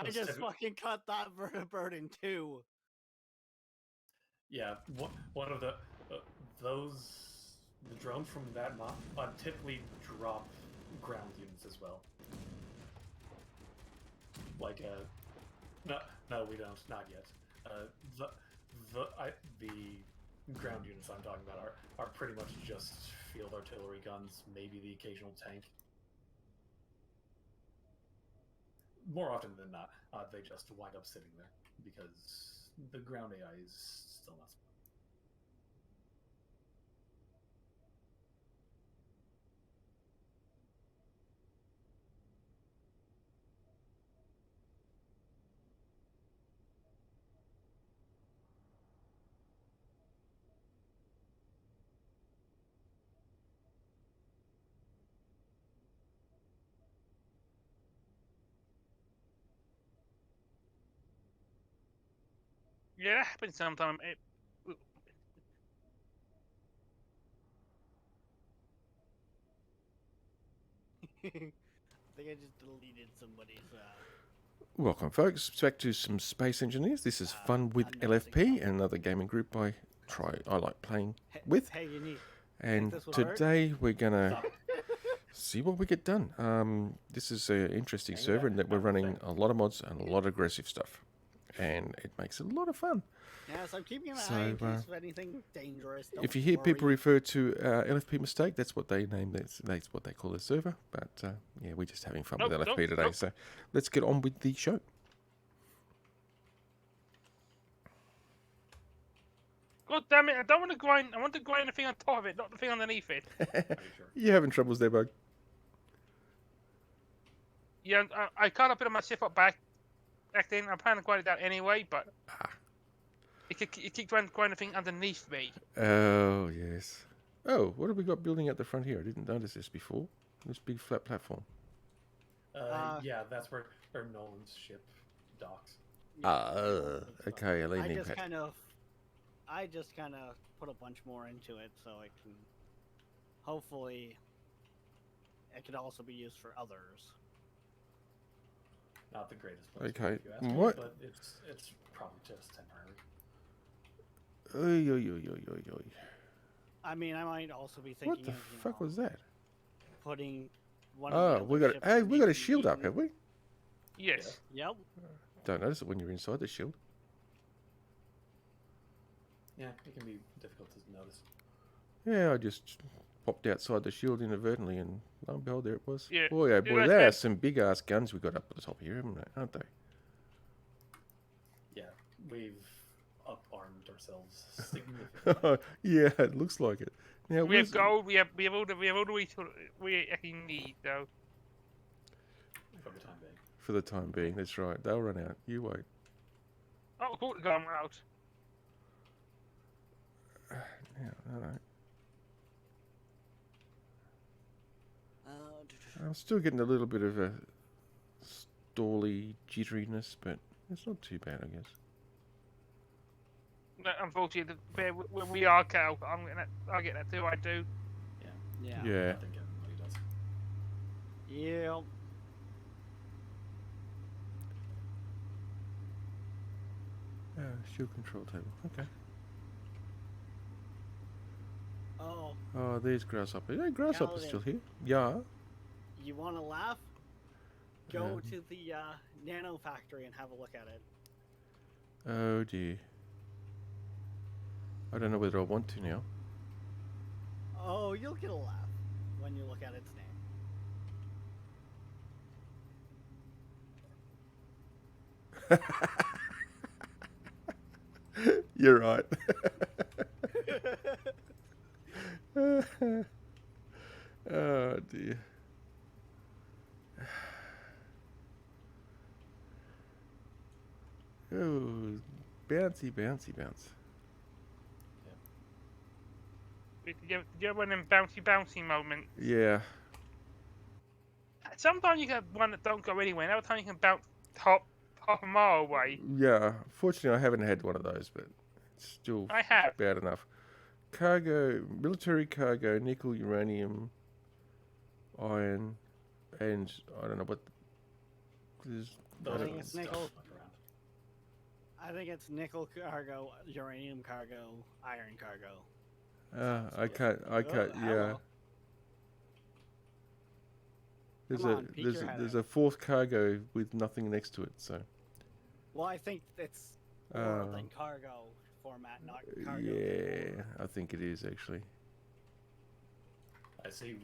I just fucking cut that bird in two. Yeah, one of the drones from that mod typically drop ground units as well. Like no, we don't, not yet. The ground units I'm talking about are pretty much just field artillery guns, maybe the occasional tank. More often than not, they just wind up sitting there because the ground AI is still not smart. Yeah, that happens sometimes. I think I just deleted somebody's. Welcome, folks, back to some Space Engineers. This is Fun with LFP, another gaming group I like playing with. Hey, you need. And today we're gonna see what we get done. This is an interesting server in that we're running a lot of mods and a lot of aggressive stuff, and it makes it a lot of fun. Yes, I'm keeping an eye in case of anything dangerous. If you hear people refer to LFP mistake, that's what they name this. That's what they call the server. But yeah, we're just having fun with LFP today. So let's get on with the show. God damn it! I don't want to grind. I want to grind the thing on top of it, not the thing underneath it. You're having troubles there, bug. Yeah, I can't put my shift up back in. I'm planning to grind it down anyway, but it keeps grinding the thing underneath me. Oh yes. Oh, what have we got building at the front here? I didn't notice this before. This big flat platform. Yeah, that's where Nolan's ship docks. Okay, I just kind of put a bunch more into it so it can, hopefully, it could also be used for others. Not the greatest place. Okay, what? But it's probably just temporary. I mean, I might also be thinking. What the fuck was that? Putting one. We got a shield up, have we? Yes. Yep. Don't notice it when you're inside the shield. Yeah, it can be difficult to notice. Yeah, I just popped outside the shield inadvertently, and lo and behold, there it was. Yeah. Boy, oh boy, there are some big ass guns we got up at the top here, aren't they? Yeah, we've up-armed ourselves significantly. Yeah, it looks like it. Now we have gold. We have all the we actually need though. For the time being. For the time being, that's right. They'll run out. You wait. Oh, cool, going out. Yeah, all right. I'm still getting a little bit of a stally jitteriness, but it's not too bad, I guess. No, unfortunately, we are cow. I get that too. I do. Yeah. Yeah. I think everybody does. Yeah. Shield control table. Okay. Oh, there's Grasshopper. Yeah, Grasshopper's still here. Yeah. You want to laugh? Go to the nano factory and have a look at it. Oh dear. I don't know whether I want to now. Oh, you'll get a laugh when you look at its name. You're right. Oh dear. Oh, bouncy, bouncy, bounce. Did you get one of them bouncy moments? Yeah. Sometimes you get one that don't go anywhere. Another time you can bounce half a mile away. Yeah. Fortunately, I haven't had one of those, but it's still bad enough. Cargo, military cargo, nickel, uranium, iron, and I don't know what. There's Those I are think the it's stuff nickel. fuck around. I think it's nickel cargo, uranium cargo, iron cargo. I can't. Oh, Yeah. hello. There's Come a on, peek your head there's out. a fourth cargo with nothing next to it. So. Well, I think it's more than cargo format, not cargo. Yeah, I think it is actually. I see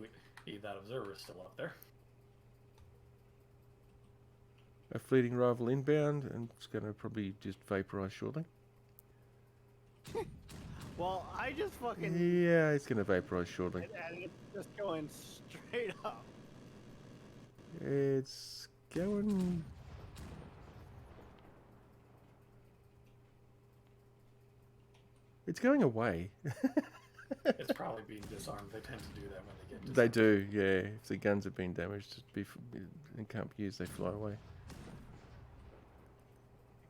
that observer is still up there. A fleeting rival inbound, and it's going to probably just vaporize shortly. Well, I just fucking. Yeah, it's going to vaporize shortly. And it's just going straight up. It's going. It's going away. It's probably being disarmed. They tend to do that when they get disarmed. They do, yeah. If the guns have been damaged and can't be used, they fly away.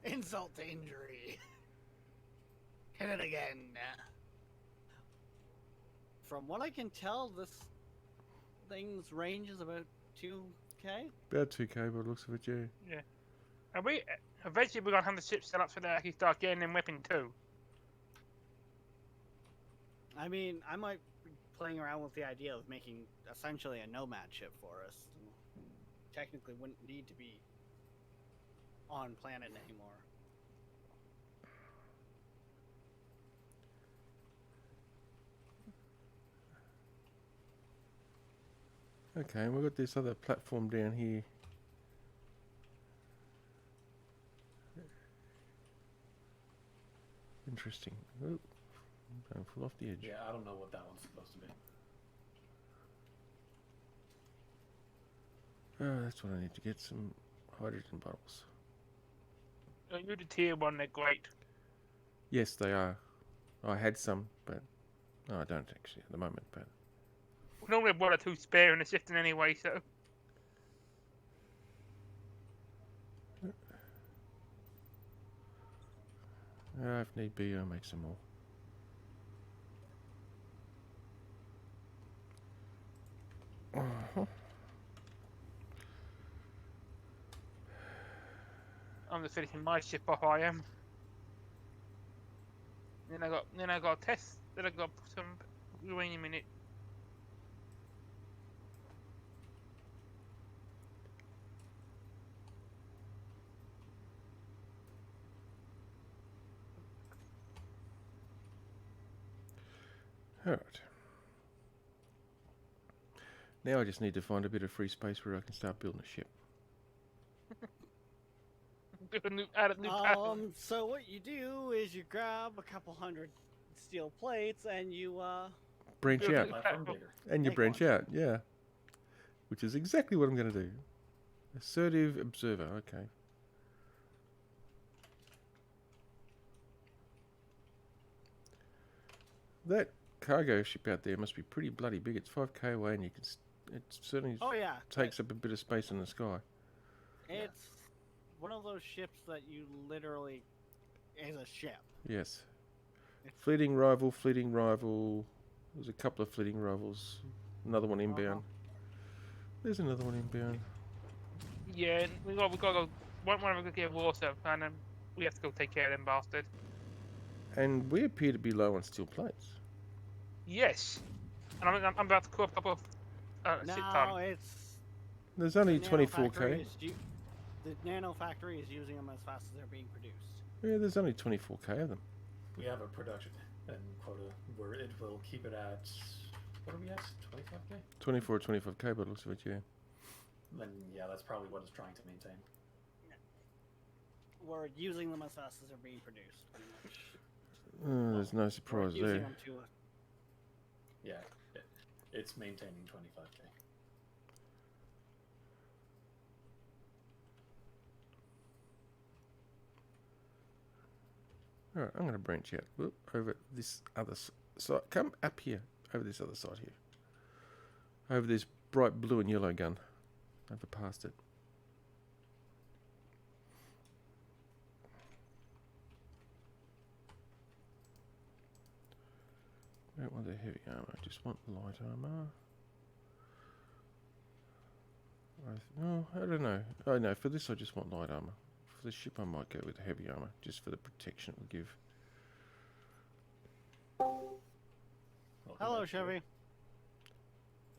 Insult to injury. Hit it again. From what I can tell, this thing's range is about 2K. About 2K by the looks of it, yeah. Yeah. And we eventually we're gonna have the ship set up so that I can start getting them weapon too. I mean, I might be playing around with the idea of making essentially a nomad ship for us. Technically, wouldn't need to be on planet anymore. Okay, and we've got this other platform down here. Interesting. Oh, don't fall off the edge. Yeah, I don't know what that one's supposed to be. Oh, that's what I need to get, some hydrogen bottles. You're the tier 1, they're great. Yes, they are. I had some, but no, I don't actually at the moment. But We normally have 1 or 2 spare in the system anyway, so. if need be, I'll make some more. I'm just finishing my ship off. I am. Then I got a test. Then I got some uranium in it. Alright. Now I just need to find a bit of free space where I can start building a ship. Add a new platform. So what you do is you grab a couple hundred steel plates and you Branch Build out. a Platform platform. bigger. And you Make branch one. out, yeah. Which is exactly what I'm going to do. Assertive observer, okay. That cargo ship out there must be pretty bloody big. It's 5k away and you can... It certainly Oh yeah, takes up a bit of space in the sky. it's one of those ships that you literally is a ship. Yes. It's- Fleeting rival, fleeting rival. There's a couple of fleeting rivals. Another one inbound. There's another one inbound. Yeah, we got to go. One of us go get water, and we have to go take care of them bastard. And we appear to be low on steel plates. Yes. And I'm about to cook up a shit No, ton. it's There's only the nano 24k. factory is the nano factory is using them as fast as they're being produced. Yeah, there's only 24k of them. We have a production and quota where it will keep it at, what are we at? 25k? 24 or 25k by the looks of it, yeah. Then yeah, that's probably what it's trying to maintain. We're using them as fast as they're being produced. Pretty much. There's no We're surprise using there. them to Yeah, it's maintaining 25k. Alright, I'm going to branch out. Whoop, over this other side. Come up here. Over this other side here. Over this bright blue and yellow gun. Over past it. I don't want the heavy armor. I just want light armor. I don't know. Oh no, for this I just want light armor. For the ship I might go with heavy armor, just for the protection it will give. Hello, Chevy.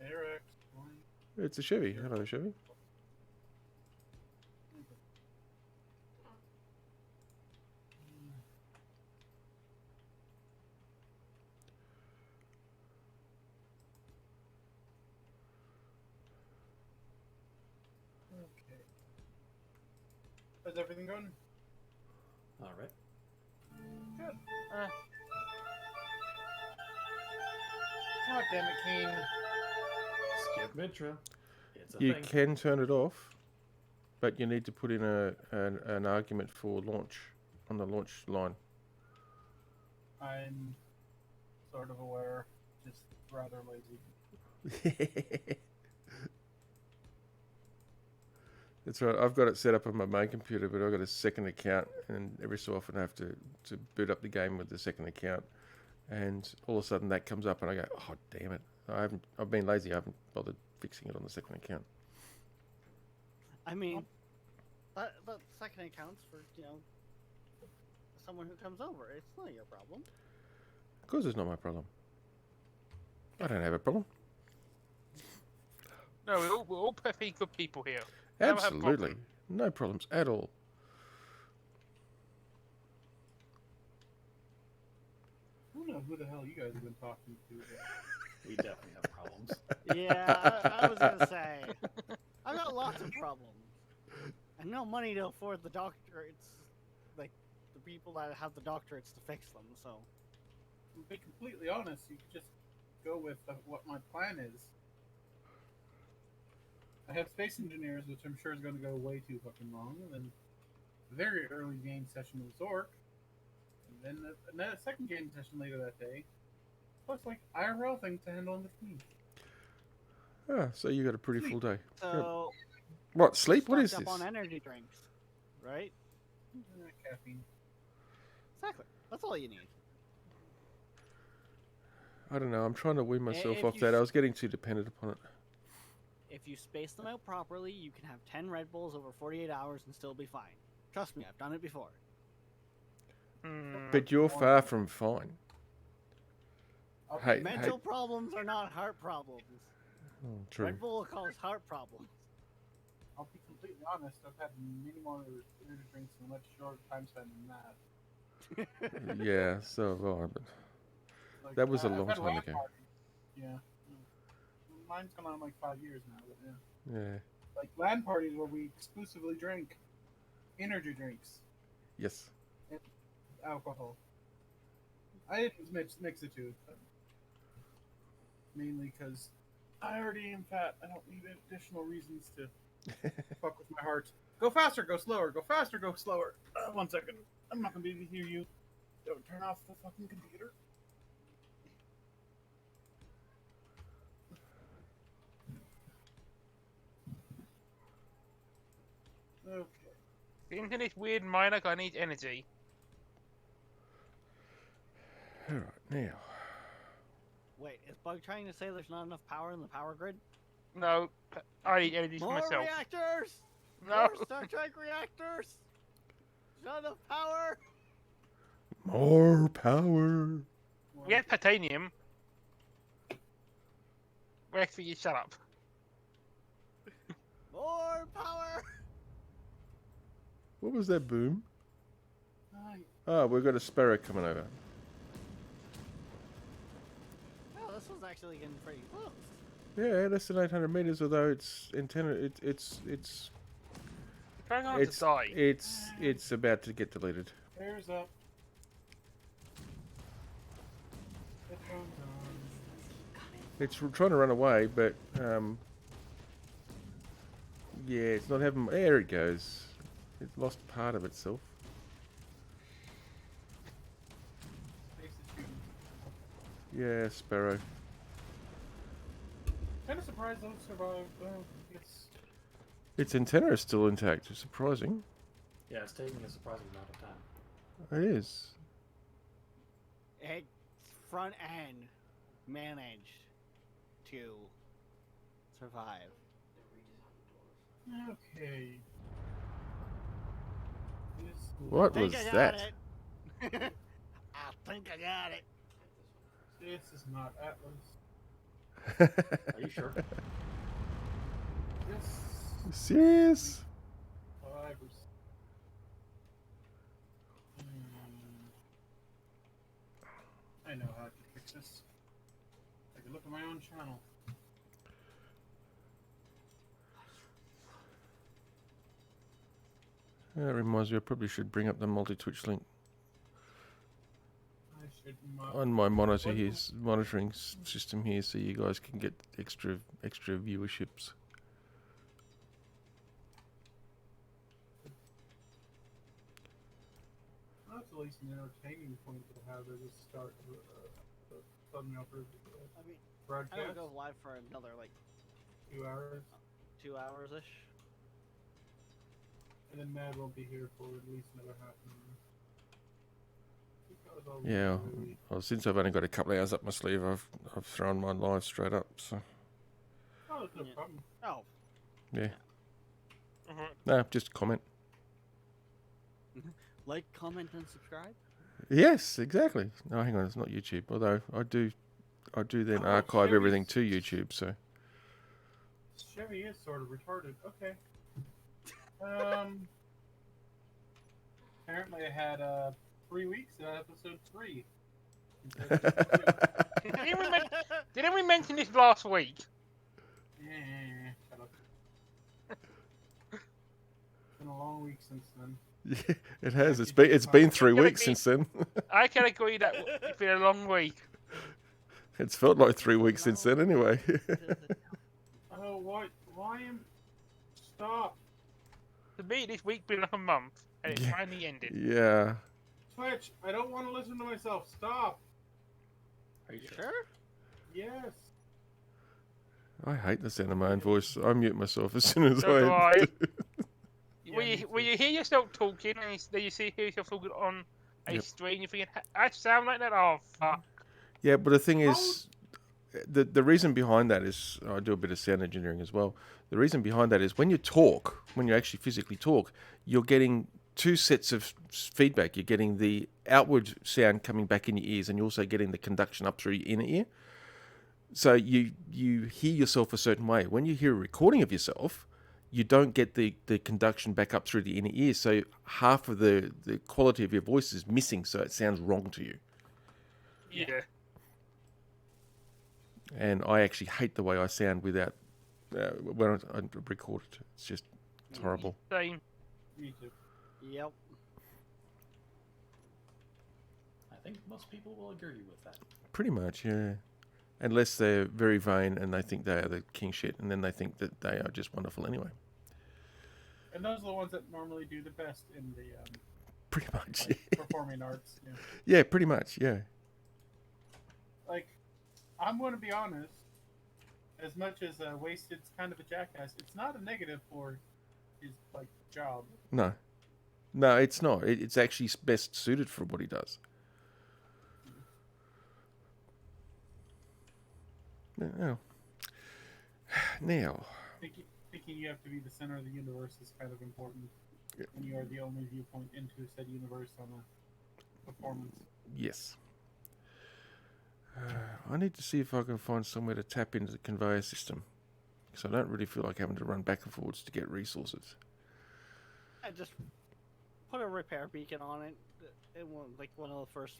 Eric. It's a Chevy. Hello, Chevy. Okay. How's everything going? All right. Good. God damn it, Kane. Skip mid-trim. It's a You thing. can turn it off, but you need to put in an argument for launch on the launch line. I'm sort of aware, just rather lazy. That's right. I've got it set up on my main computer, but I've got a second account, and every so often I have to boot up the game with the second account, and all of a sudden that comes up, and I go, "Oh damn it! I've been lazy. I haven't bothered fixing it on the second account." I mean, that second accounts for someone who comes over. It's not your problem. Of course, it's not my problem. I don't have a problem. No, we're all perfectly good people here. Never have Absolutely, problem. no problems at all. I don't know who the hell you guys have been talking to. We definitely have problems. Yeah, I was gonna say, I've got lots of problems, and no money to afford the doctorates, like the people that have the doctorates to fix them. So, To be completely honest, you could just go with what my plan is. I have space engineers, which I'm sure is going to go way too fucking long, and then a very early game session with Zork, and then a second game session later that day, plus like IRL things to handle in between. Ah, so you got a pretty full day. so What, sleep? What is stocked this? up on energy drinks, right? Caffeine. Exactly. That's all you need. I don't know. I'm trying to wean myself If off you that. I s- was getting too dependent upon it. If you space them out properly, you can have 10 Red Bulls over 48 hours and still be fine. Trust me, I've done it before. But you're far from fine. Hey, Mental problems are not heart problems. Oh, true. Red Bull causes heart problems. I'll be completely honest, I've had many more energy drinks in a much shorter time span than that. Yeah, so have I. But Like, that was a I've long had time LAN ago. parties. Yeah. Mine's gone on like 5 years now, but yeah. Yeah. Like LAN parties where we exclusively drink energy drinks, Yes. alcohol. I didn't mix the two, but mainly because I already am fat. I don't need additional reasons to fuck with my heart. Go faster, go slower. Go faster, go slower. 1 second. I'm not gonna be able to hear you. Don't turn off the fucking computer. Okay. Into this weird mine, like I need energy. All right, now. Wait, is Bug trying to say there's not enough power in the power grid? No, I need energy for More myself. reactors! No. More Star Trek reactors! Not enough power! More power. We have titanium. We actually, you shut up. More power! What was that boom? Hi. Oh, we've got a sparrow coming over. Oh, this one's actually getting pretty close. Yeah, less than 800 meters. Although it's antenna, it's Trying not to die. it's about to get deleted. Bears up. Headphones on. It's trying to run away, but yeah, it's not having. There it goes. It lost part of itself. Space is shooting. Yeah, sparrow. Kind of surprised those survived. It's Its antenna is still intact. It's surprising. Yeah, it's taking a surprising amount of time. It is. Its front end managed to survive. Okay. This What think was I got that? it. I think I got it. This is not Atlas. Are you sure? This Serious? 5 or I know how to fix this. I can look at my own channel. That reminds me, I probably should bring up the multi-twitch link I should not. on my monitor What- here, monitoring system here, so you guys can get extra viewerships. That's at least an entertaining point to have at the start of the thumbnail for the I mean, I broadcast. would go live for another like 2 hours. 2 hours ish. And then Mad won't be here for at least another half an hour. Because I'll Yeah, really- well, since I've only got a couple of hours up my sleeve, I've thrown my live straight up. So Oh, it's no Yeah. problem. Oh, yeah, Mhm. no, just comment. like, comment, and subscribe. Yes, exactly. No, hang on, it's not YouTube. Although I do then Oh, archive everything to Chevy's- YouTube. So Chevy is sort of retarded. Okay. Apparently I had 3 weeks at episode 3. instead of just 2. Didn't we mention this last week? Shut up. It's been a long week since then. yeah, it has. It's been 3 weeks since then. I can agree that it's been a long week. It's felt like 3 weeks since then, anyway. Oh, what? Why am... Stop. To me, this week been like a month, and it Yeah. finally ended. Yeah. Twitch, I don't want to listen to myself. Stop. Are you You sure? sure? Yes. I hate the sound of my own voice. I mute myself as soon as So do I. I. Yeah, Will me you too. hear yourself talking, and you hear yourself talking on a Yep. stream, you're thinking, I sound like that? Oh, fuck. Yeah, but the thing How- is, the reason behind that is I do a bit of sound engineering as well. The reason behind that is when you talk, when you actually physically talk, you're getting two sets of feedback. You're getting the outward sound coming back in your ears, and you're also getting the conduction up through your inner ear. So you hear yourself a certain way. When you hear a recording of yourself, you don't get the conduction back up through the inner ear. So half of the quality of your voice is missing, so it sounds wrong to you. Yeah. And I actually hate the way I sound without when I record it. It's just it's horrible. Same. Me too. Yep. I think most people will agree with that. Pretty much, yeah. Unless they're very vain and they think they are the king shit, and then they think that they are just wonderful anyway. And those are the ones that normally do the best in the Pretty much. like, performing arts. Yeah. Yeah, pretty much, yeah. Like, I'm going to be honest. As much as Wasted's kind of a jackass, it's not a negative for his like job. No. No, it's not. It's actually best suited for what he does. Now, Thinking you have to be the center of the universe is kind of important. Yeah. And you are the only viewpoint into said universe on a performance. yes. I need to see if I can find somewhere to tap into the conveyor system. Because I don't really feel like having to run back and forwards to get resources. I just put a repair beacon on it. Like one of the first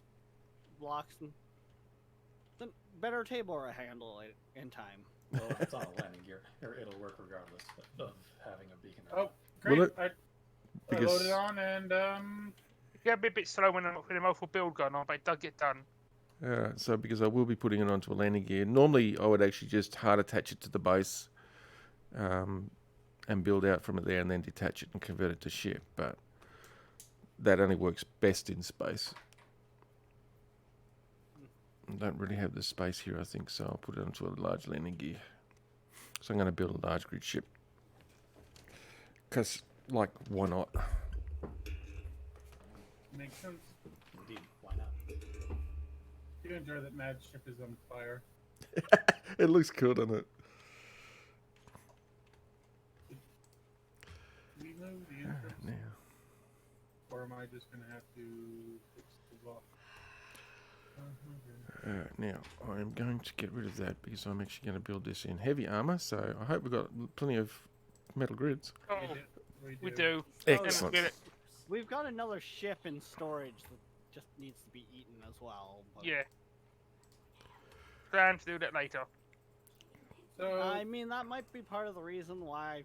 blocks, and then better table handle it in time. Well, if it's on a landing gear, it'll work regardless of having a beacon. Or Oh, not. great! Well, I because- loaded on and Yeah, a bit slow when the multiple build going on, but it does get done. So because I will be putting it onto a landing gear, normally I would actually just hard attach it to the base and build out from it there and then detach it and convert it to ship, but that only works best in space. I don't really have the space here, I think, so I'll put it onto a large landing gear. So I'm going to build a large grid ship. Because, like, why not? makes sense. Indeed, why not? Do enjoy that Mad ship is on fire. It looks cool, doesn't it? move the entrance? Now, Or am I just gonna have to fix the block? now I am going to get rid of that because I'm actually going to build this in heavy armor. So I hope we've got plenty of metal grids. Oh, we do. Excellent. Get it. We've got another ship in storage that just needs to be eaten as well. But Yeah. Plan to do that later. So I mean, that might be part of the reason why I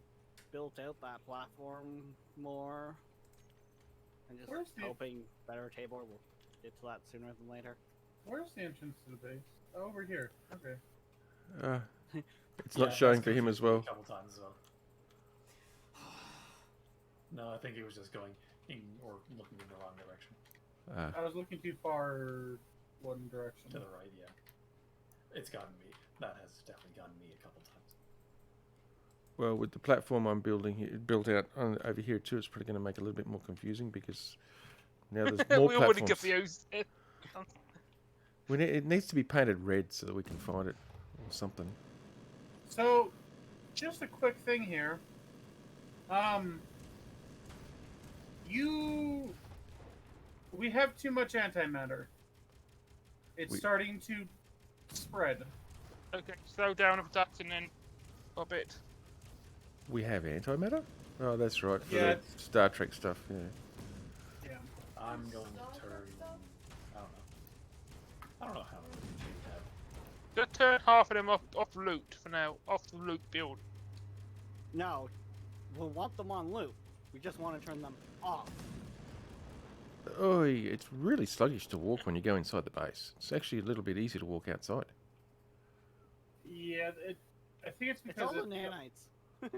built out that platform more. And just Where's the- hoping Better Tabor will get to that sooner than later. where's the entrance to the base? Oh, over here. Okay. It's not showing for him as well. A couple times as well. No, I think he was just going in or looking in the wrong direction. I was looking too far one direction. To the right, yeah. It's gotten me. That has definitely gotten me a couple times. Well, with the platform I'm building here, built out over here too, it's probably going to make it a little bit more confusing because now there's more we already platforms. confused. It needs to be painted red so that we can find it or something. So, just a quick thing here. We have too much antimatter. It's starting to spread. Okay, slow down a bit and then a bit. We have antimatter? Oh, that's right. For Yeah, the Star Trek stuff, yeah. Yeah. I'm going to turn. I don't know how many you have. Just turn half of them off loot for now. Off the loot build. No, we'll want them on loop. We just want to turn them off. Oh, it's really sluggish to walk when you go inside the base. It's actually a little bit easier to walk outside. Yeah, I think it's It's because all the nanites.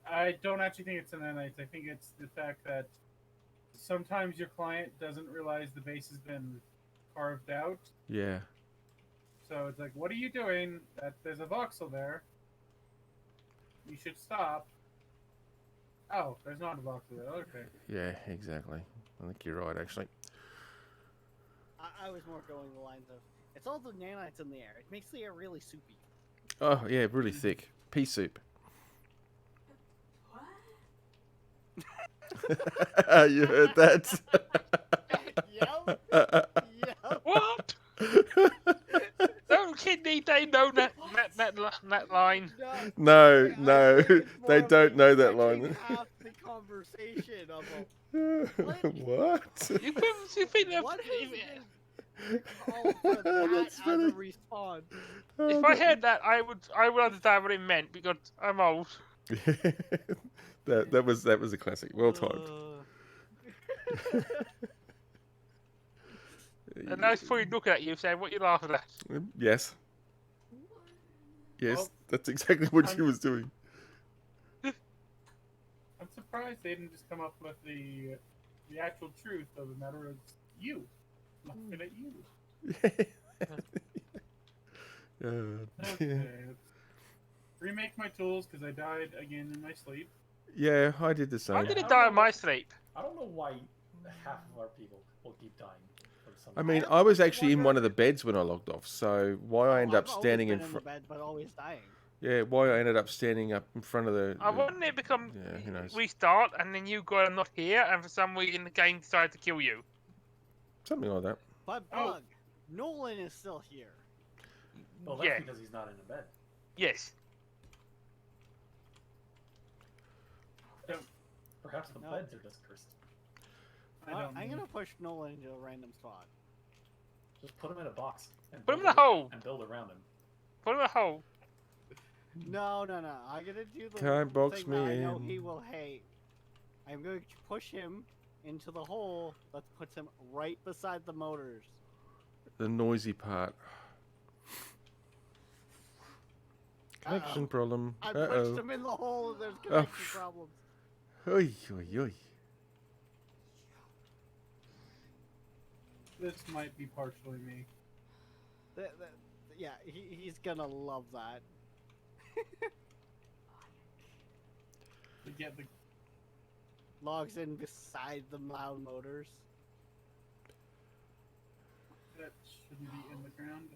I don't actually think it's the nanites. I think it's the fact that sometimes your client doesn't realize the base has been carved out. Yeah. So it's like, what are you doing? There's a voxel there. You should stop. Oh, there's not a voxel there. Okay. Yeah, exactly. I think you're right, actually. I was more going the lines of, it's all the nanites in the air. It makes the air really soupy. Oh, yeah, really thick. Pea soup. You heard that? Yep. Yep. What? Don't kidney, they know that line. No, I no, think it's more they of don't know that stretching line. half the conversation of What? You think that what has been called for that That's as funny. a response? if I heard that, I would understand what it meant because I'm old. that was a classic. Well timed. And now it's probably looking at you saying, "What you laughing at?" Yes. Yes, Well, that's exactly what she was doing. I'm surprised they didn't just come up with the actual truth of the matter. It's you. Looking at you. Yeah. Okay. Remake my tools because I died again in my sleep. Yeah, I did the I same. didn't die in my sleep. I don't know why half of our people will keep dying. For some I mean, I I was also actually in wonder- one of the beds when I logged off, so why I ended up I've always standing been in the front. bed, but always dying. Yeah, why I ended up standing up in front of the. I wouldn't it become Yeah, who knows? restart and then you got not here and for some reason the game decided to kill you. Something like that. But Oh. Bug, Nolan is still here. Well, that's Yeah. because he's not in a bed. Yes. Perhaps the No. beds are just cursed. I'm gonna push Nolan into a random spot. Just put him in a box and Put him in build a hole. and build around him. Put him in a hole. No. I'm gonna do the Can't box thing me that I know in. he will hate. I'm going to push him into the hole that puts him right beside the motors. The noisy part. Connection problem. I Uh pushed oh. him in the hole and there's connection phew. problems. Oy, oy, oy. This might be partially me. Yeah, he's gonna love that. To get the Logs in beside the loud motors. that shouldn't be in the ground.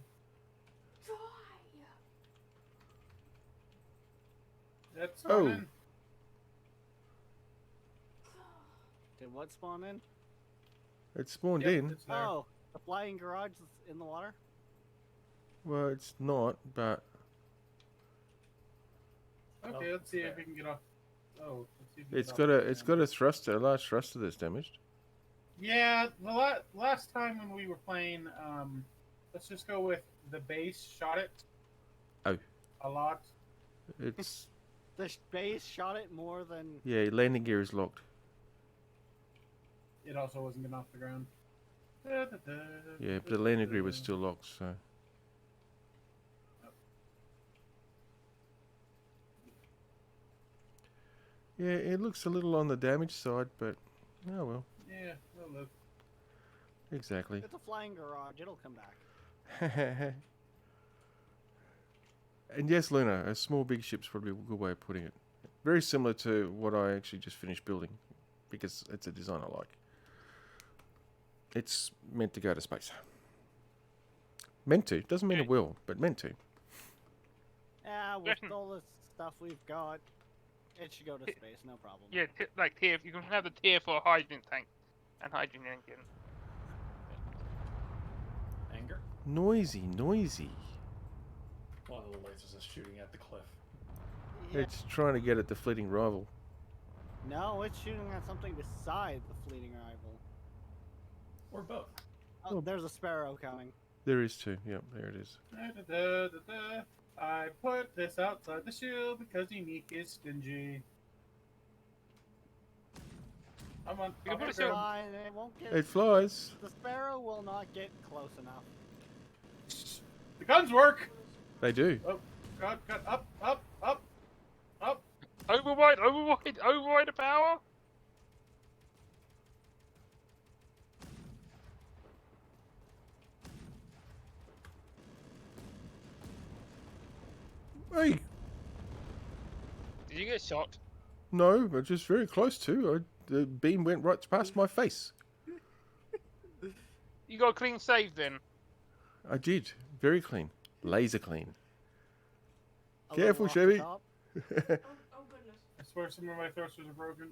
That's Oh. fine. Did what spawn in? It spawned Yep, in. it's there. Oh, the flying garage is in the water? Well, it's not, but Okay, Oh, let's see there. if we can get off. Oh, let's see if we can it's get got off a the it's ground. got a thruster, a large thruster that's damaged. Yeah, the last time when we were playing, let's just go with the base shot it. Oh. A lot. It's The base shot it more than. yeah, landing gear is locked. It also wasn't getting off the ground. Yeah, but the landing gear was still locked, so yeah, it looks a little on the damage side, but oh well, Yeah, well, look. exactly. It's a flying garage. It'll come back. And yes, Luna, a small big ship's probably a good way of putting it. Very similar to what I actually just finished building, because it's a design I like. It's meant to go to space. Meant to. Doesn't mean it will, but meant to. Yeah, with Reckon- all the stuff we've got, it should go to space, no problem. Yeah, like tier. You can have the tier 4 hydrogen tank and hydrogen engine. Anger? Noisy, noisy. One of the lasers is shooting at the cliff. Yeah. It's trying to get at the fleeting rival. No, it's shooting at something beside the fleeting rival. Or both. Oh, Oh. there's a sparrow coming. There is too. Yep, there it is. I put this outside the shield because Unique is stingy. I'm on. You can put I'm it so- Fine, it won't get. It flies. The sparrow will not get close enough. The guns work. They do. God, up. Override the power. Hey, Did you get shot? no, but just very close to. The beam went right past my face. You got a clean save then. I did. Very clean. Laser clean. A Careful, little off the Chevy. top. Oh goodness. I swear some of my thrusters are broken.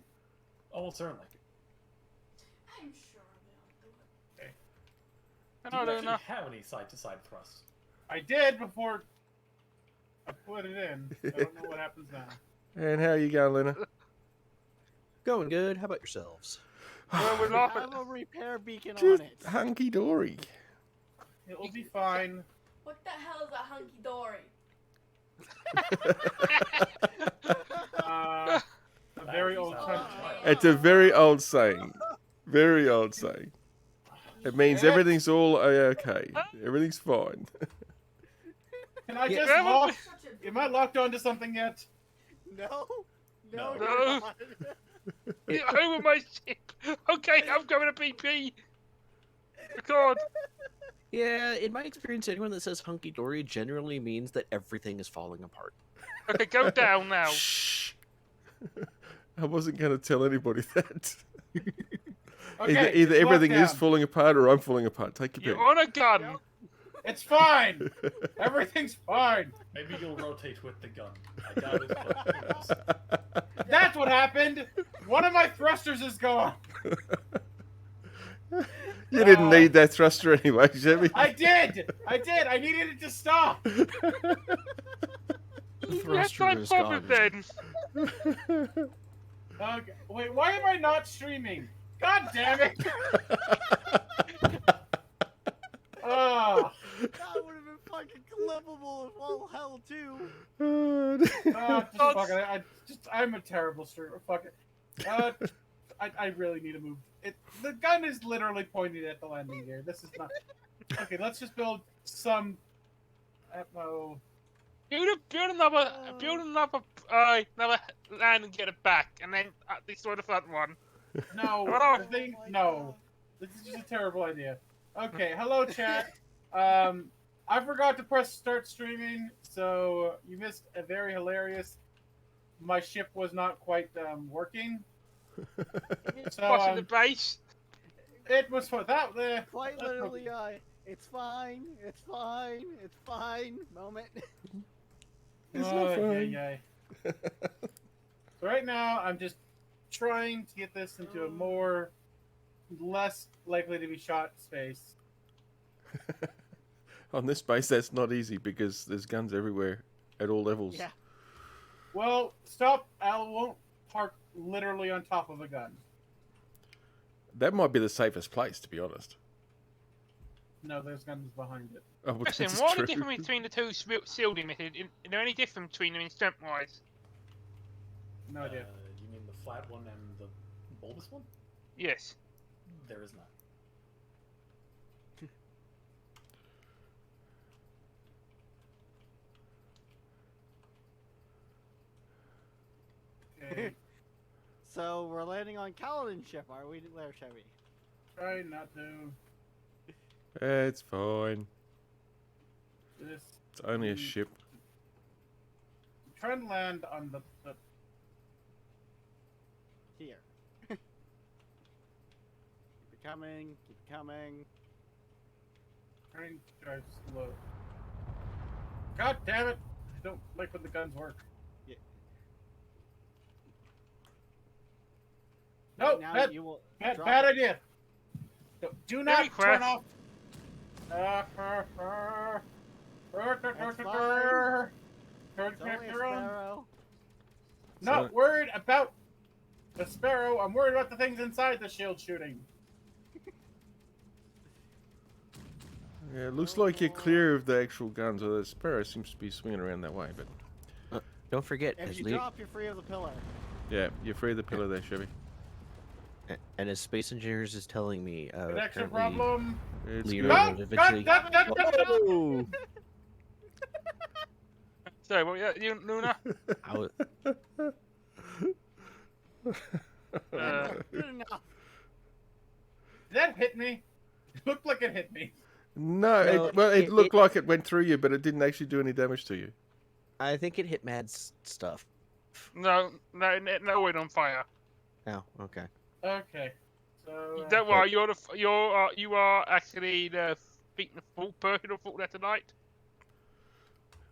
Almost certainly. I'm sure they'll do it. And Do I you don't actually know. have any side-to-side thrust? I did before I put it in. I don't know what happens now. And how you going, Lena? Going good. How about yourselves? Well, we're We laughing. have a repair beacon Just on it. hunky dory. It will be fine. What the hell is a hunky dory? A very That old sounds country. right. It's a very old saying. Very old saying. It means Yeah. everything's all okay. Everything's fine. Can I Yeah. just Yeah, lock? Such a Am I locked onto something yet? No, No. you're No. not. Get over my ship. Okay, I'm going to BP. God. Yeah, in my experience, anyone that says hunky dory generally means that everything is falling apart. Okay, go down now. Shh. I wasn't going to tell anybody that. Okay, either it's everything locked is down. falling apart or I'm falling apart. Take your You're on a gun. Yep. It's fine. Everything's fine. Maybe you'll rotate with the gun. I doubt it, but who knows? That's what happened. One of my thrusters is gone. You didn't need that thruster anyway, Chevy. I did. I needed it to stop. The You had thruster time is problem gone. then. Okay. Wait, why am I not streaming? God damn it. Oh, That would have been fucking clippable as all hell too. fuck it. I'm a terrible streamer. Fuck it. I really need to move. The gun is literally pointed at the landing gear. This is not. Okay, let's just build some. Oh, Build another land and get it back, and then destroy the front one. no. Hello? The thing, no. This is just a terrible idea. Okay, hello chat. I forgot to press start streaming, so you missed a very hilarious. My ship was not quite working. So Watching the base. it was for that there. Quite literally, it's fine, it's fine, it's fine. Moment. It's not fine. So right now I'm just trying to get this into a more less likely to be shot space. On this base, that's not easy because there's guns everywhere at all levels. Yeah. Well, stop. Al won't park literally on top of a gun. That might be the safest place, to be honest. No, there's guns behind it. Oh, well, Listen, that's what are true. the difference between the two shielding methods? Is there any difference between them in strength-wise? No idea. You mean the flat one and the bulbous one? Yes. There is not. Okay. So we're landing on Kaladin ship, are we, there, Chevy? Try not to. It's fine. This. It's only a ship. Try and land on the Here. Keep it coming, keep it coming. Try and drive slow. God damn it! I don't like when the guns work. Yeah. No, Now bad, you will bad, drop bad it. idea. Do not Very turn crash. off. That's fine. It's only a sparrow. Not So- worried about the sparrow. I'm worried about the things inside the shield shooting. Yeah, it looks like you're clear of the actual guns, although the Sparrow seems to be swinging around that way. But Don't forget, If as you drop, you're free of the pillar. yeah, you're free of the pillar there, Chevy. and as Space Engineers is telling me, Connection apparently problem. It's Leonardo good. da God, Vinci. God, God, God, God. Whoa! Sorry, what? Yeah, you, Luna? I was, Good enough. Did that hit me? It looked like it hit me. No, No, it looked like it went through you, but it didn't actually do any damage to you. I think it hit Mad's stuff. No, went on fire. Oh, okay. Okay. So. Don't worry, you are actually the full person who thought that tonight.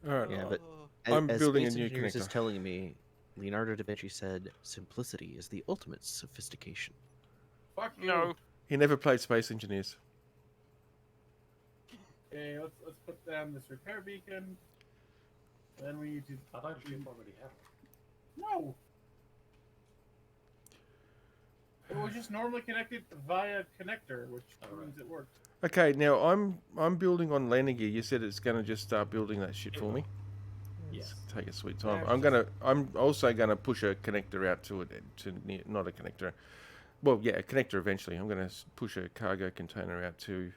All right. Yeah, but I'm as building a Space new Engineers is connector. telling me, Leonardo da Vinci said, "Simplicity is the ultimate sophistication." Fuck you. No, He never played Space Engineers. Okay, let's put down this repair beacon. Then we need to. I thought you already had one. No. It was just normally connected via connector, which means it worked. Okay, now I'm building on landing gear. You said it's going to just start building that shit for me. Yes. Take a sweet Yeah, time. it's I'm also gonna push a connector out to it not a connector. Well, yeah, a connector eventually. I'm gonna push a cargo container out to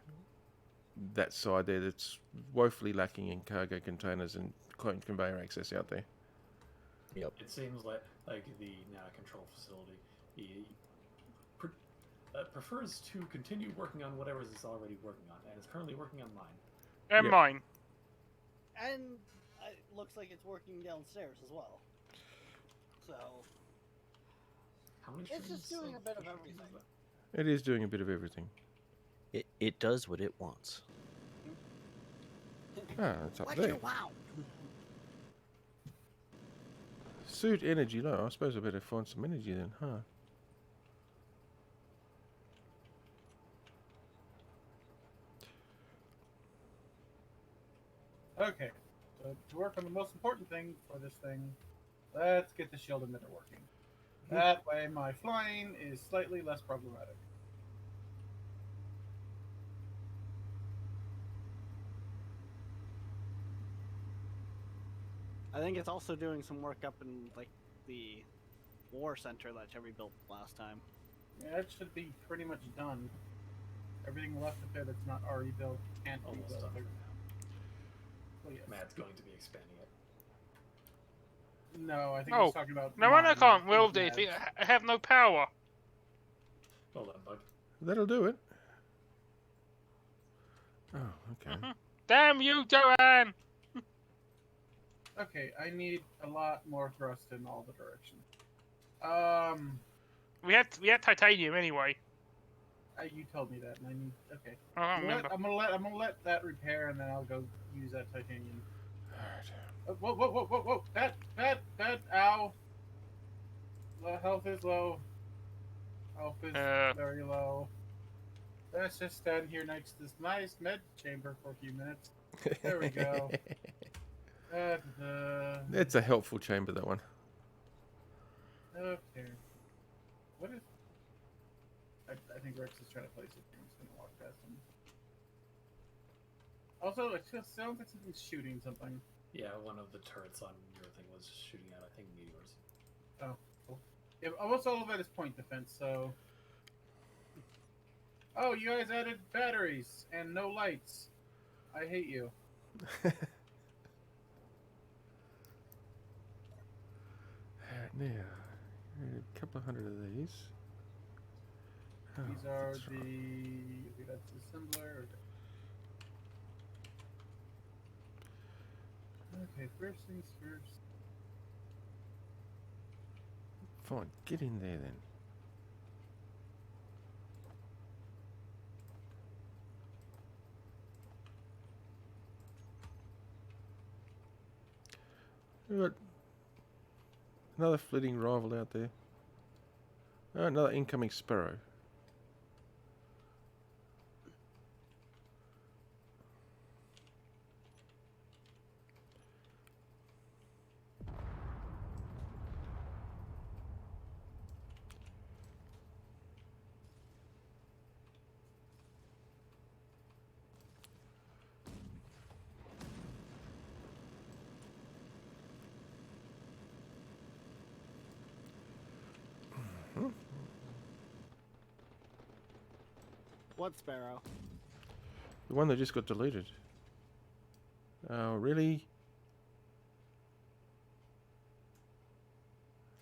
that side there. That's woefully lacking in cargo containers and conveyor access out there. Yep. It seems like the Nana control facility prefers to continue working on whatever it's already working on, and is currently working on mine. and Yeah. mine. And it looks like it's working downstairs as well. So How many it's just streams doing a bit of fish everything. is that? It is doing a bit of everything. It does what it wants. Ah, it's up Like there. wow. Suit energy low. I suppose I better find some energy then, huh? Okay. So to work on the most important thing for this thing, let's get the shield emitter working. That way my flying is slightly less problematic. I think it's also doing some work up in like the war center that Chevy built last time. Yeah, it should be pretty much done. Everything left of there that's not already built can't be Almost built. done for now. Well, yes. Matt's going to be expanding it. No, I think Oh, he's talking about. No, I mine, can't not weld it. Mads. I have no power. Well done, Bug. That'll do it. Oh, okay. Mhm. Damn you, Joanne! Okay, I need a lot more thrust in all the directions. We had titanium anyway. You told me that, and I need. Okay, I don't I'm remember. gonna let that repair, and then I'll go use that titanium. Alright. Whoa! Bad! Ow! The health is low. Health is Uh. very low. Let's just stand here next to this nice med chamber for a few minutes. There we go. It's a helpful chamber, that one. Okay. What is... I think Rex is trying to place it. I'm just gonna walk past him. Also, it just sounds like something's shooting something. Yeah, one of the turrets on your thing was shooting at, I think, meteors. Oh, cool. Yeah, almost all of it is point defense, so... Oh, you guys added batteries and no lights. I hate you. Now, a couple of hundred of these. Oh, These are that's the... right. Okay, that's the assembler. Okay, first things first. Fine, get in there then. We've got another flitting rival out there. Oh, another incoming sparrow. What sparrow? The one that just got deleted. Oh, really?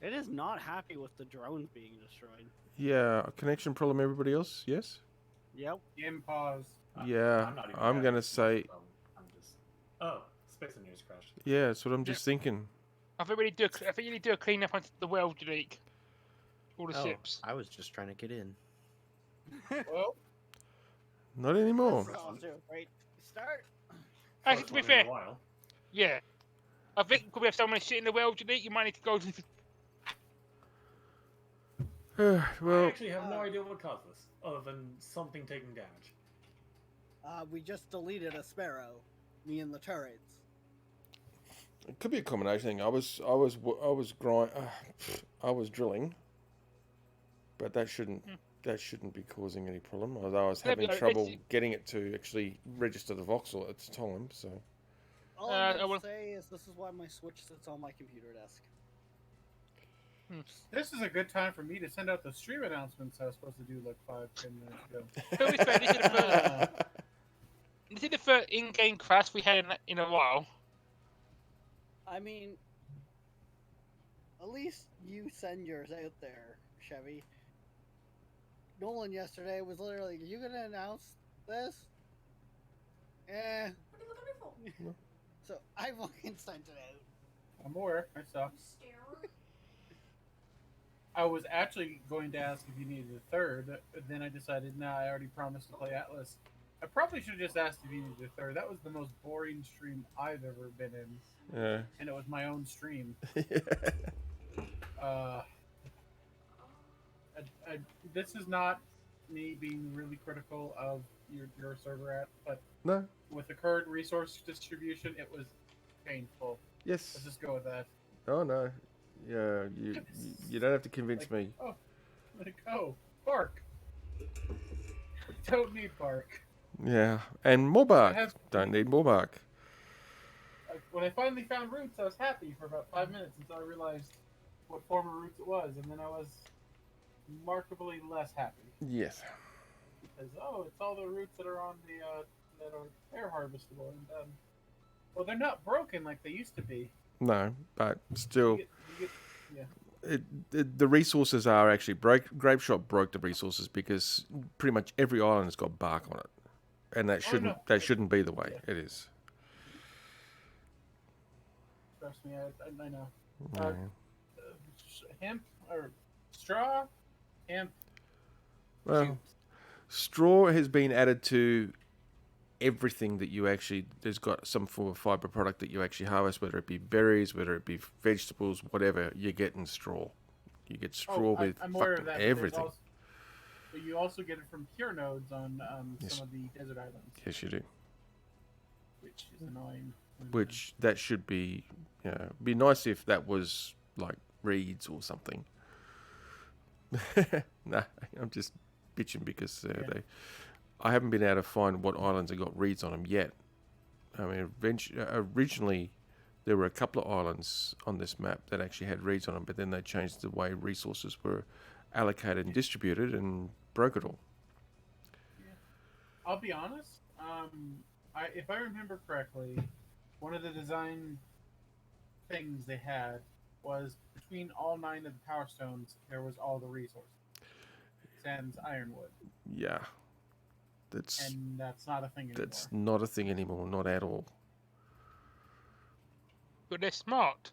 It is not happy with the drones being destroyed. Yeah, a connection problem, everybody else? Yes? Yep. Game pause. Yeah, not even I'm having gonna a say, problem. I'm just... Oh, Space Engineers crashed. yeah, that's what I'm just thinking. I think we need to do a clean up on the world, Jake. All the Oh, ships. I was just trying to get in. Well, Not anymore. That's off to a great start. Actually, to be First one in fair, a while. yeah. I think we have so many shit in the world, Jake. You might need to go to. I Well, actually have no idea what caused this, other than something taking damage. We just deleted a sparrow. Me and the turrets. it could be a combination thing. I was drilling, but that shouldn't be causing any problem. Although I was Yeah, having but trouble it's- getting it to actually register the voxel at the time. So All I I'm gonna will- say is this is why my Switch sits on my computer desk. this is a good time for me to send out the stream announcements I was supposed to do like 5-10 minutes ago. To be fair, this is the first in-game crash we had in a while. I mean, at least you send yours out there, Chevy. Nolan yesterday was literally, "You gonna announce this?" What are you looking for? So I fucking sent it out. I'm aware. I saw. You stare. I was actually going to ask if you needed a third, but then I decided, nah, I already promised to play Atlas. I probably should have just asked if you needed a third. That was the most boring stream I've ever been in, yeah. and it was my own stream. This is not me being really critical of your server app, but No. with the current resource distribution, it was painful. Yes. Let's just go with that. Oh no. Yeah. You don't have to convince Like, me. oh, bark. Don't need bark. Yeah. And more bark. I have- Don't need more bark. When I finally found roots, I was happy for about 5 minutes until I realized what form of roots it was, and then I was remarkably less happy Yes. because it's all the roots that are on the that are air harvestable, and well, they're not broken like they used to be. No, but still, You get, the resources are actually Grape Shop broke the resources because pretty much every island has got bark on it, and that shouldn't be the way it is. trust me, I know. Yeah. Hemp or straw, hemp. Well, straw has been added to everything that you actually, there's got some form of fiber product that you actually harvest, whether it be berries, whether it be vegetables, whatever, you get in straw. You get straw with I'm aware of fucking that. But everything. but you also get it from pure nodes on Yes. some of the desert islands, Yes, you do. which is annoying. Which that should be, be nice if that was like reeds or something. Nah, I'm just bitching because I haven't been able to find what islands have got reeds on them yet. I mean, originally there were a couple of islands on this map that actually had reeds on them, but then they changed the way resources were allocated and distributed and broke it all. I'll be honest. If I remember correctly, one of the design things they had was between all 9 of the power stones, there was all the resources. Sans ironwood. Yeah, that's not a thing anymore. that's not a thing anymore, not at all. But they're smart.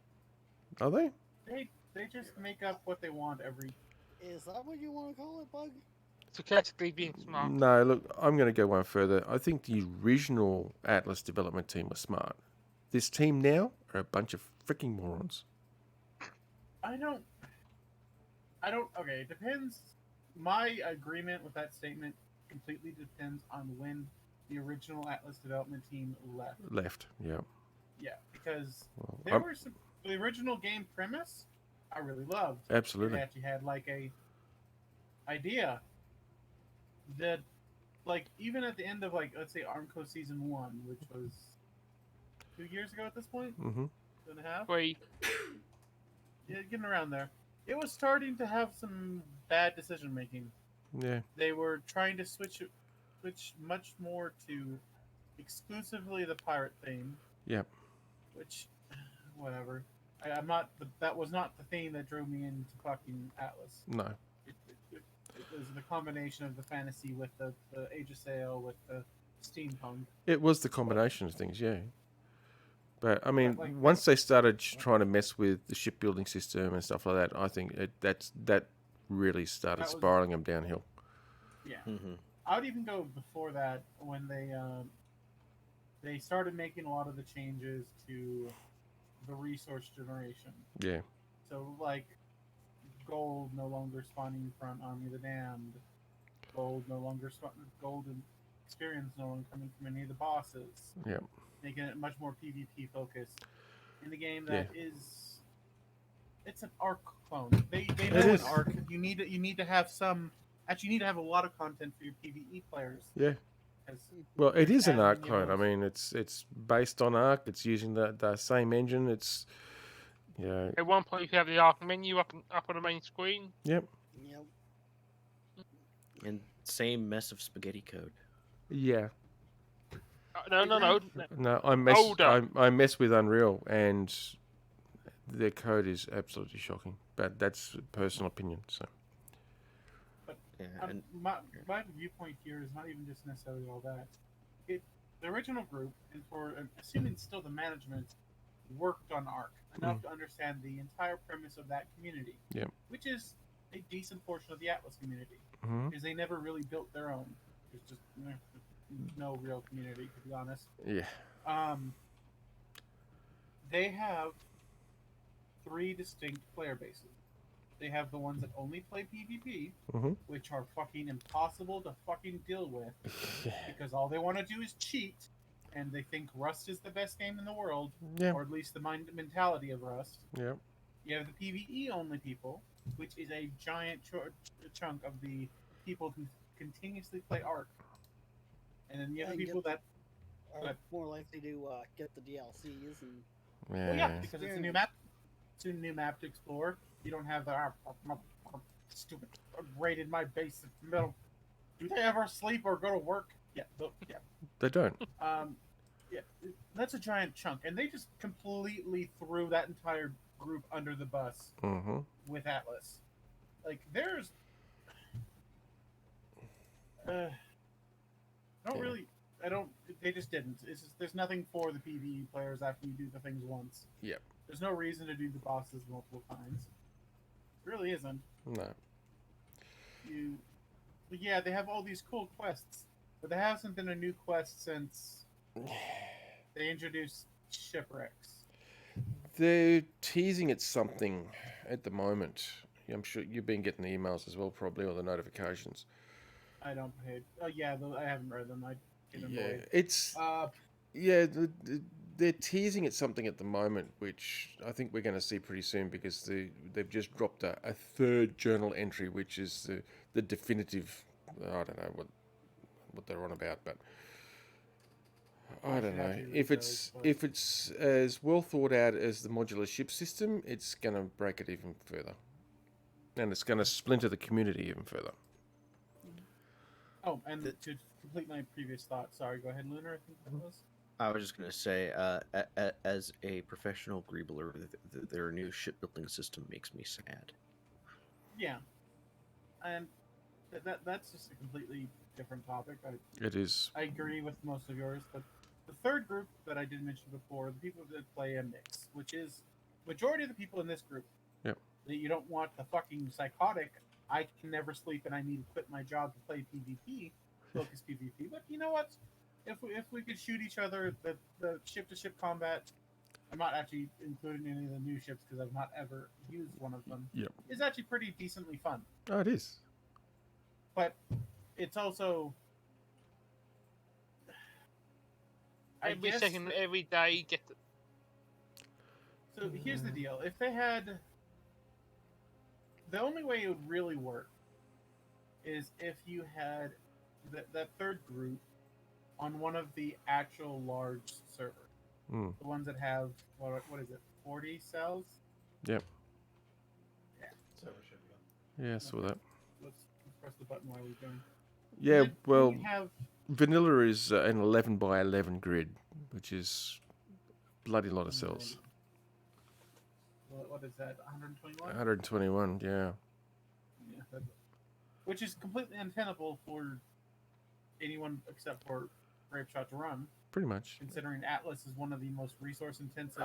Are they? They just make up what they want every. Is that what you want to call it, Bug? Sarcastically being smart. No, look, I'm going to go one further. I think the original Atlas development team was smart. This team now are a bunch of freaking morons. I don't. Okay, it depends. My agreement with that statement completely depends on when the original Atlas development team left. Yeah. Yeah, because Well, there were some. The original game premise, I really loved. absolutely. It actually had like a idea that, like, even at the end of, like, let's say Armco Season 1, which was 2 years ago at this point, Mm-hmm. 2.5, Wait, yeah, getting around there. It was starting to have some bad decision making. Yeah. They were trying to switch much more to exclusively the pirate theme. Yep. Which, whatever. I'm not. That was not the theme that drew me into fucking Atlas. No. It was the combination of the fantasy with the Age of Sail with the steampunk. It was the combination of things, yeah. But I mean, like, once they started trying to mess with the shipbuilding system and stuff like that, I think that really started That was- spiraling them downhill. Yeah. Mm-hmm. I would even go before that when they started making a lot of the changes to the resource generation. Yeah. So, like, gold no longer spawning from Army of the Damned. Gold and experience no longer coming from any of the bosses. Yeah. Making it much more PvP focused. In the game that is, it's an Arc clone. They know It an is. Arc. You need to have some. Actually, you need to have a lot of content for your PvE players. Yeah. 'Cause Well, it is an adding Arc in clone. I those- mean, it's based on Arc. It's using the same engine. It's at one point you have the Arc menu up on the main screen. Yep. Yep. And same mess of spaghetti code. Yeah. No. No, Older. I mess with Unreal, and their code is absolutely shocking. But that's a personal opinion. So Yeah, and my viewpoint here is not even just necessarily all that. The original group, and for assuming still the management, worked on Arc enough to understand the entire premise of that community. Yep. Which is a decent portion of the Atlas community, Mhm. because they never really built their own. There's just no real community, to be honest. yeah, They have 3 distinct player bases. They have the ones that only play PvP, Mhm. which are fucking impossible to fucking deal with, because all they want to do is cheat, and they think Rust is the best game in the world, yeah, or at least the mentality of Rust. yeah. You have the PvE only people, which is a giant chunk of the people who continuously play Arc. And then you have And the people that, Are more likely to get the DLCs and well, Yeah. because it's a new map. It's a new map to explore. You don't have the stupid raided my base in the middle. Do they ever sleep or go to work? Yeah, yeah. They don't. Yeah, that's a giant chunk, and they just completely threw that entire group under the bus Mm-hmm. with Atlas. Like, there's, they just didn't. It's just, there's nothing for the PvE players after you do the things once. Yep. There's no reason to do the bosses multiple times. It really isn't. No. But yeah, they have all these cool quests, but there hasn't been a new quest since they introduced shipwrecks. They're teasing at something at the moment. I'm sure you've been getting the emails as well, probably, or the notifications. I don't pay. Oh yeah, I haven't read them. I get Yeah, annoyed. it's Uh, yeah. They're teasing at something at the moment, which I think we're going to see pretty soon because they've just dropped a third journal entry, which is the definitive. I don't know what they're on about, but I don't should know actually read those, but if it's as well thought out as the modular ship system, it's going to break it even further, and it's going to splinter the community even further. oh, and to complete my previous thought, sorry, go ahead, Lunar. I think that was. I was just going to say, as a professional greebler, their new shipbuilding system makes me sad. Yeah, and that's just a completely different topic. It is. I agree with most of yours, but the third group that I did mention before, the people that play a mix, which is majority of the people in this group. Yep. That you don't want the fucking psychotic. I can never sleep and I need to quit my job to play PvP, focus PvP. But you know what? If we could shoot each other, the ship to ship combat. I'm not actually including any of the new ships because I've not ever used one of them. Yep. It's actually pretty decently fun, Oh, it is. but it's also. Every day, you get the, So here's the deal: if they had, the only way it would really work is if you had that third group on one of the actual large servers, Mm. the ones that have what is it, 40 cells? Yep. Yeah. So it should be. Yeah, I saw that. Let's press the button while we're going. Yeah, And then well, you have vanilla is an 11 by 11 grid, which is bloody lot of cells. what is that? 121. 121, yeah. Yeah, which is completely untenable for anyone except for Grape Shot to run, Pretty much. considering Atlas is one of the most resource intensive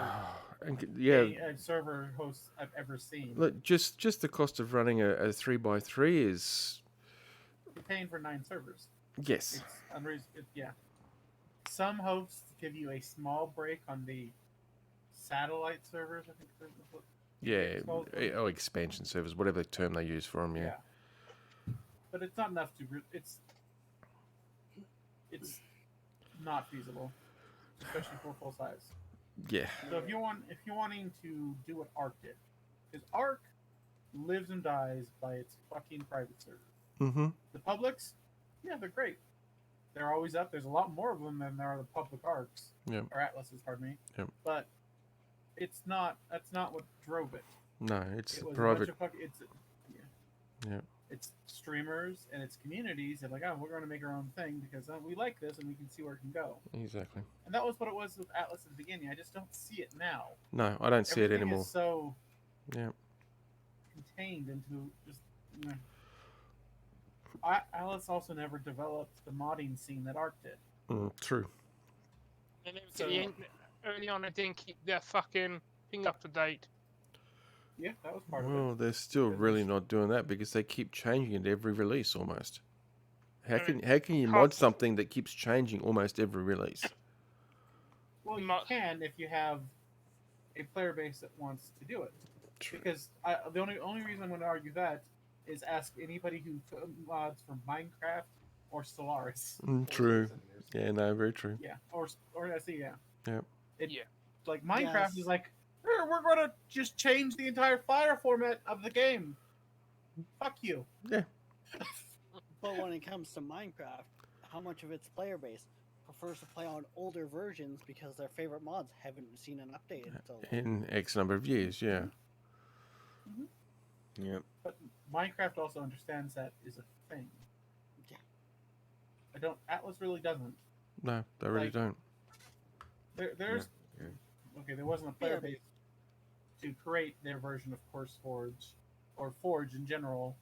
Yeah, server hosts I've ever seen. look, just the cost of running a 3x3 is... You're paying for 9 servers. Yes. It's unreasonable. Yeah. Some hosts give you a small break on the satellite servers, I think that's what Yeah, it's called. oh, expansion servers, whatever term they use for them, yeah. But it's not enough to. It's not feasible, especially for full size. Yeah. So if you're wanting to do what Arc did, because Arc lives and dies by its fucking private servers. Mm-hmm. The publics, yeah, they're great. They're always up. There's a lot more of them than there are the public arcs. Yep. Or Atlases, pardon me. Yep. But it's not. That's not what drove it. No, it's It was private. a bunch of Yeah. It's streamers and it's communities and like, oh, we're going to make our own thing because we like this and we can see where it can go. Exactly. And that was what it was with Atlas at the beginning. I just don't see it now. No, I don't see it Everything anymore. is so Yeah. contained into just. Atlas also never developed the modding scene that Arc did. True. and So- early on, I didn't keep their fucking thing up to date. Yeah, that was part of Well, it. they're still Goodness. really not doing that because they keep changing it every release almost. How can you Hard- mod something that keeps changing almost every release? Well, you Mo- can if you have a player base that wants to do it. True. Because the only reason I'm going to argue that is ask anybody who mods for Minecraft or Stellaris. True. Yeah, no, very true. Yeah, or I see, yeah. Yep. Yeah. Like Minecraft Yes. is like, we're going to just change the entire fire format of the game. Fuck you. But when it comes to Minecraft, how much of its player base prefers to play on older versions because their favorite mods haven't seen an update until In X number of years, yeah. Yep. But Minecraft also understands that is a thing. Yeah. Atlas really doesn't. No, they really Like- don't. There's Yeah. okay. There wasn't a player Yeah. base to create their version of CourseForge or Forge in general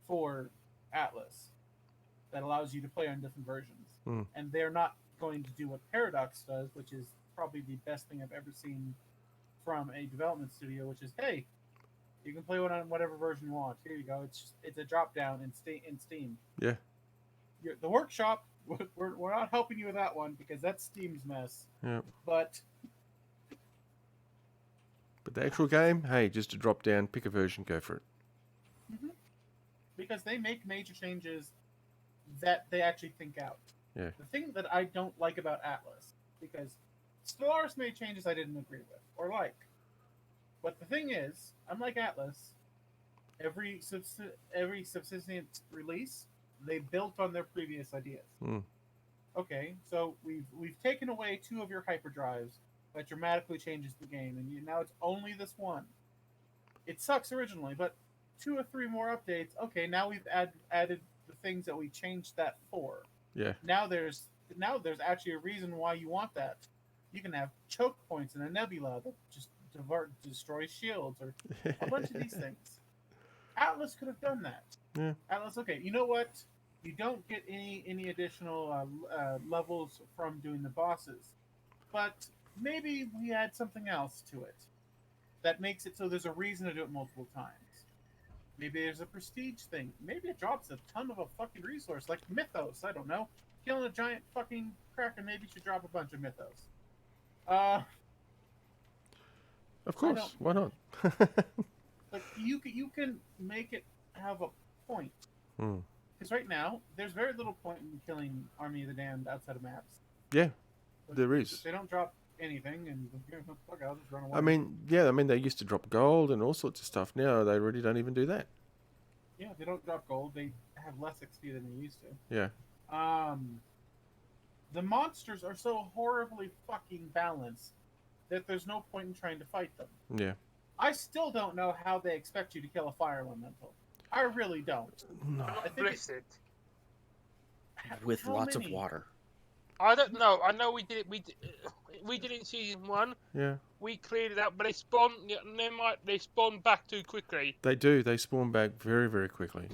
for Atlas that allows you to play on different versions. Hmm. And they're not going to do what Paradox does, which is probably the best thing I've ever seen from a development studio, which is, hey, you can play it on whatever version you want. Here you go. It's a drop down in Steam. Yeah. The workshop, we're not helping you with that one because that's Steam's mess. Yeah. But But the actual game, hey, just a drop down, pick a version, go for it. because they make major changes that they actually think out. Yeah. The thing that I don't like about Atlas, because Stellaris made changes I didn't agree with or like. But the thing is, unlike Atlas, every subsistent release, they built on their previous ideas. Mm. Okay, so we've taken away 2 of your hyperdrives, that dramatically changes the game, and now it's only this one. It sucks originally, but 2 or 3 more updates. Okay, now we've added the things that we changed that for. Yeah. Now there's actually a reason why you want that. You can have choke points in a nebula that just destroy shields or a bunch of these things. Atlas could have done that. Yeah. Atlas, okay, you know what? You don't get any additional levels from doing the bosses, but maybe we add something else to it that makes it so there's a reason to do it multiple times. Maybe there's a prestige thing. Maybe it drops a ton of a fucking resource, like Mythos. I don't know. Killing a giant fucking kraken maybe should drop a bunch of Mythos. Of course. Why not? But you can make it have a point. Hmm. Because right now, there's very little point in killing Army of the Damned outside of maps. Yeah, But there is. they don't drop anything, and fuck, I'll just run away. I mean, yeah, they used to drop gold and all sorts of stuff. Now they really don't even do that. Yeah, they don't drop gold. They have less XP than they used to. Yeah. The monsters are so horribly fucking balanced that there's no point in trying to fight them. Yeah. I still don't know how they expect you to kill a fire elemental. I really don't. No. I think it's, Blessed. With how lots many? of water. I don't know. I know we did it. We did it in season 1. Yeah. We cleared it out, but they spawn. They spawn back too quickly. They do. They spawn back very, very quickly.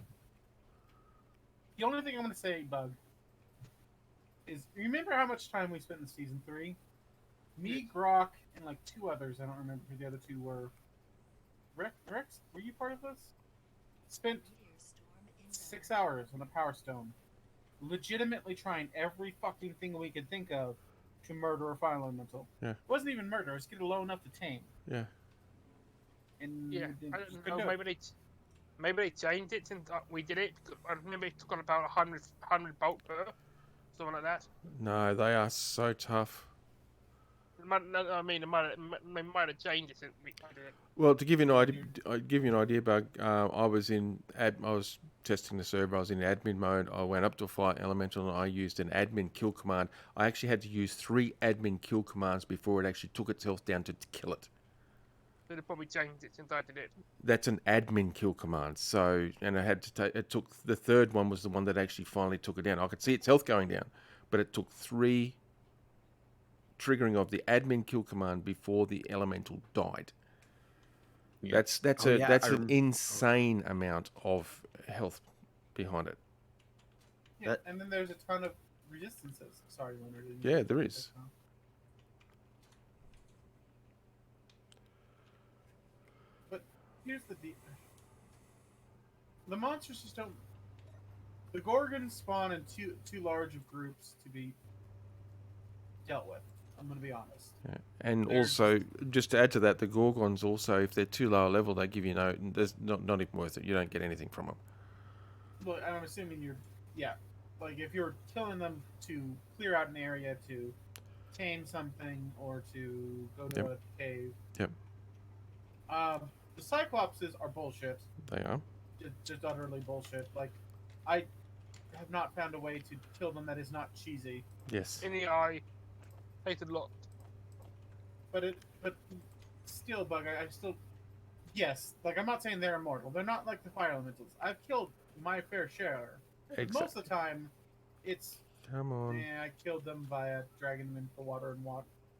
The only thing I'm going to say, Bug, is remember how much time we spent in season 3? Me, Grok, and like 2 others. I don't remember who the other 2 were. Rex, were you part of this? Spent 6 hours on a Power Stone, legitimately trying every fucking thing we could think of to murder a fire elemental. Yeah. It wasn't even murder; it was get low enough to tame. Yeah. And Yeah, we I just don't couldn't know. do it. Maybe they changed it since we did it. I remember it took on about 100 bolt per, something like that. No, they are so tough. They might have changed it since we did it. Well, to give you an idea, Bug. I was testing the server. I was in admin mode. I went up to a fire elemental and I used an admin kill command. I actually had to use 3 admin kill commands before it actually took its health down to kill it. They'd have probably changed it since I did it. That's an admin kill command. So, and I had to take. It took the 3rd one was the one that actually finally took it down. I could see its health going down, but it took 3 triggering of the admin kill command before the elemental died. Yeah. That's an insane amount of health behind it. Yeah, and then there's a ton of resistances. Sorry, Leonard. Yeah, there is. But here's the deal. The monsters just don't. The Gorgons spawn in too large of groups to be dealt with. I'm going to be honest. Yeah. And They're also, just to add to that, the Gorgons also, if they're too low level, they give you there's not even worth it. You don't get anything from them. Well, I'm assuming like if you're killing them to clear out an area to tame something or to go to a cave. Yep. The Cyclopses are bullshit. They are. Just utterly bullshit. Like, I have not found a way to kill them that is not cheesy. Yes. In the eye, hated a lot. But still, Bug, I still, yes, like I'm not saying they're immortal. They're not like the fire elementals. I've killed my fair share. Exactly. Most of the time, it's Come on. I killed them by dragging them into the water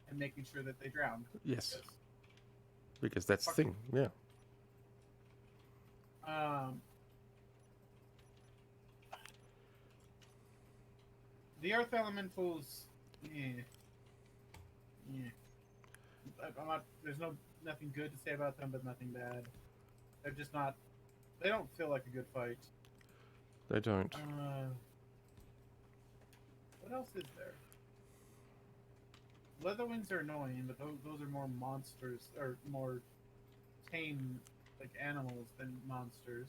and making sure that they drowned. Yes. Because that's the thing. Yeah. The earth elementals, yeah. I'm not. There's nothing good to say about them, but nothing bad. They're just not. They don't feel like a good fight. They don't. What else is there? Leatherwings are annoying, but those are more monsters or more tame, like animals than monsters.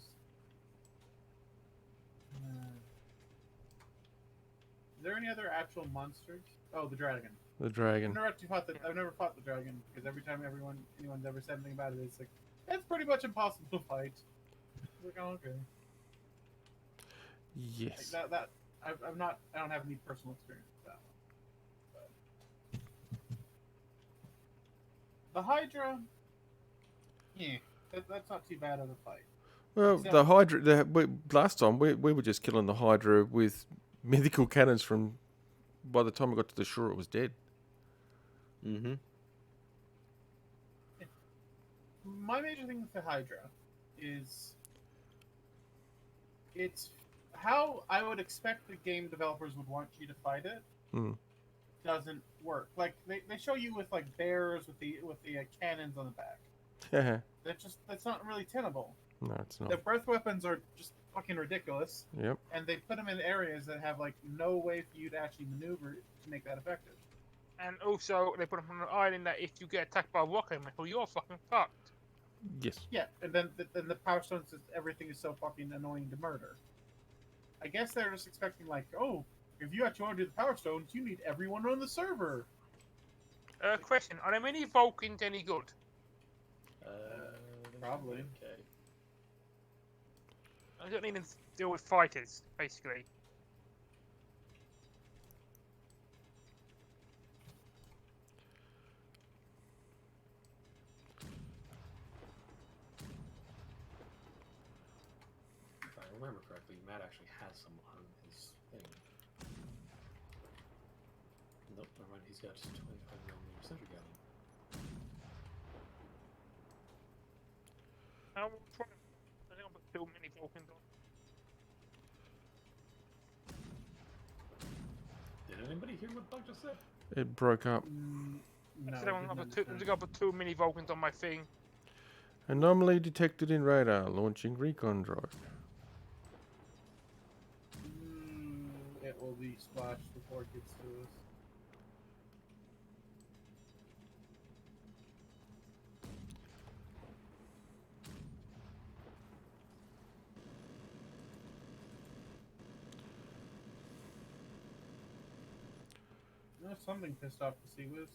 Is there any other actual monsters? Oh, the dragon. The dragon. I've never fought the dragon because every time anyone's ever said anything about it, it's like it's pretty much impossible to fight. It's like, oh, okay. Yes. Like I don't have any personal experience with that one. But the Hydra, yeah, that's not too bad of a fight. Well, Except- the Hydra. Last time we were just killing the Hydra with mythical cannons from. By the time we got to the shore, it was dead. Mm-hmm. My major thing with the Hydra is it's how I would expect the game developers would want you to fight it. Hmm. Doesn't work. Like they show you with like bears with the cannons on the back. No, That's not really tenable. it's not. The breath weapons are just fucking ridiculous, Yep. and they put them in areas that have like no way for you to actually maneuver to make that effective. And also, they put them on an island that if you get attacked by a rocket missile, you're fucking fucked. Yes. Yeah, and then the power stones, everything is so fucking annoying to murder. I guess they're just expecting like, oh, if you actually want to do the power stones, you need everyone on the server. Question: are there many Vulcans any good? Probably. Okay. I don't even deal with fighters, basically. If I remember correctly, Matt actually has some on his thing. Nope, never mind. He's got 25mm center gun. I think I'll put too many Vulcans on. Did anybody hear what Bug just said? It broke up. No, I said I'm gonna put too many Vulcans on my thing. Anomaly detected in radar. Launching recon drone. It will be splashed before it gets to us. Something pissed off the Sea Wiz.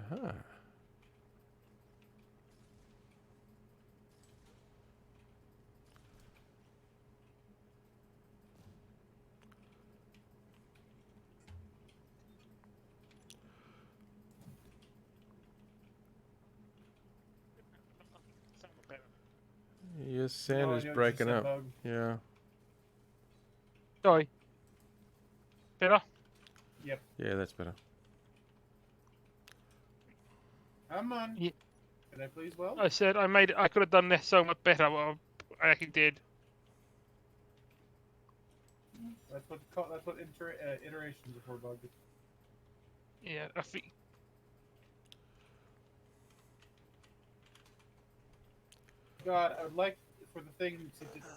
Huh. Your sound is breaking up. Bug. Yeah. Sorry. Better? Yep. Yeah, that's better. Come on. Yeah. Can I please weld? I said I made it. I could have done this so much better. Well, I actually did. That's what iterations are for, Bug. Yeah, I think. God, I would like for the thing to just...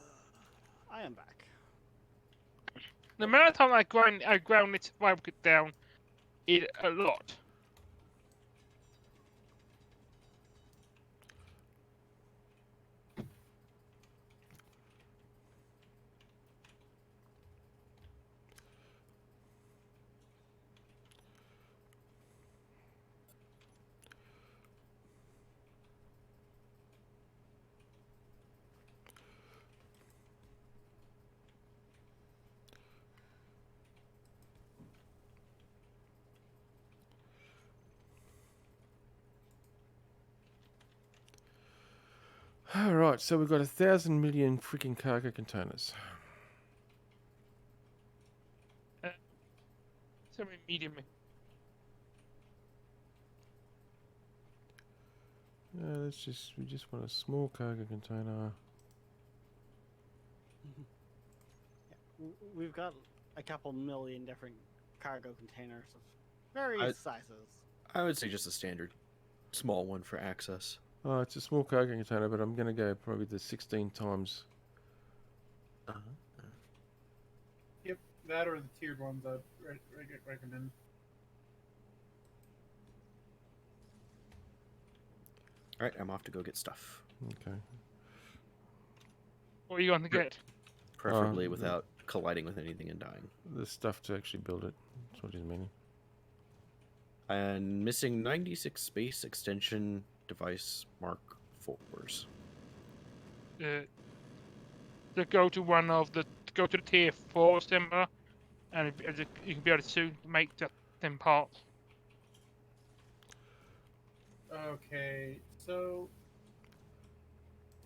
I am back. The amount of time I ground this Vulcan down is a lot. All right, so we've got 1,000 million freaking cargo containers. So many medium. we just want a small cargo container. We've got a couple million different cargo containers of various sizes. I would say just a standard small one for access. Oh, it's a small cargo container, but I'm going to go probably the 16 times. Yep, that or the tiered ones I'd recommend. All right, I'm off to go get stuff, Okay. What are you going to get? preferably without colliding with anything and dying. The stuff to actually build it. That's what he's meaning. And missing 96 space extension device Mark 4s. To go to go to the tier 4 simmer, and you can be able to soon make them parts. Okay, so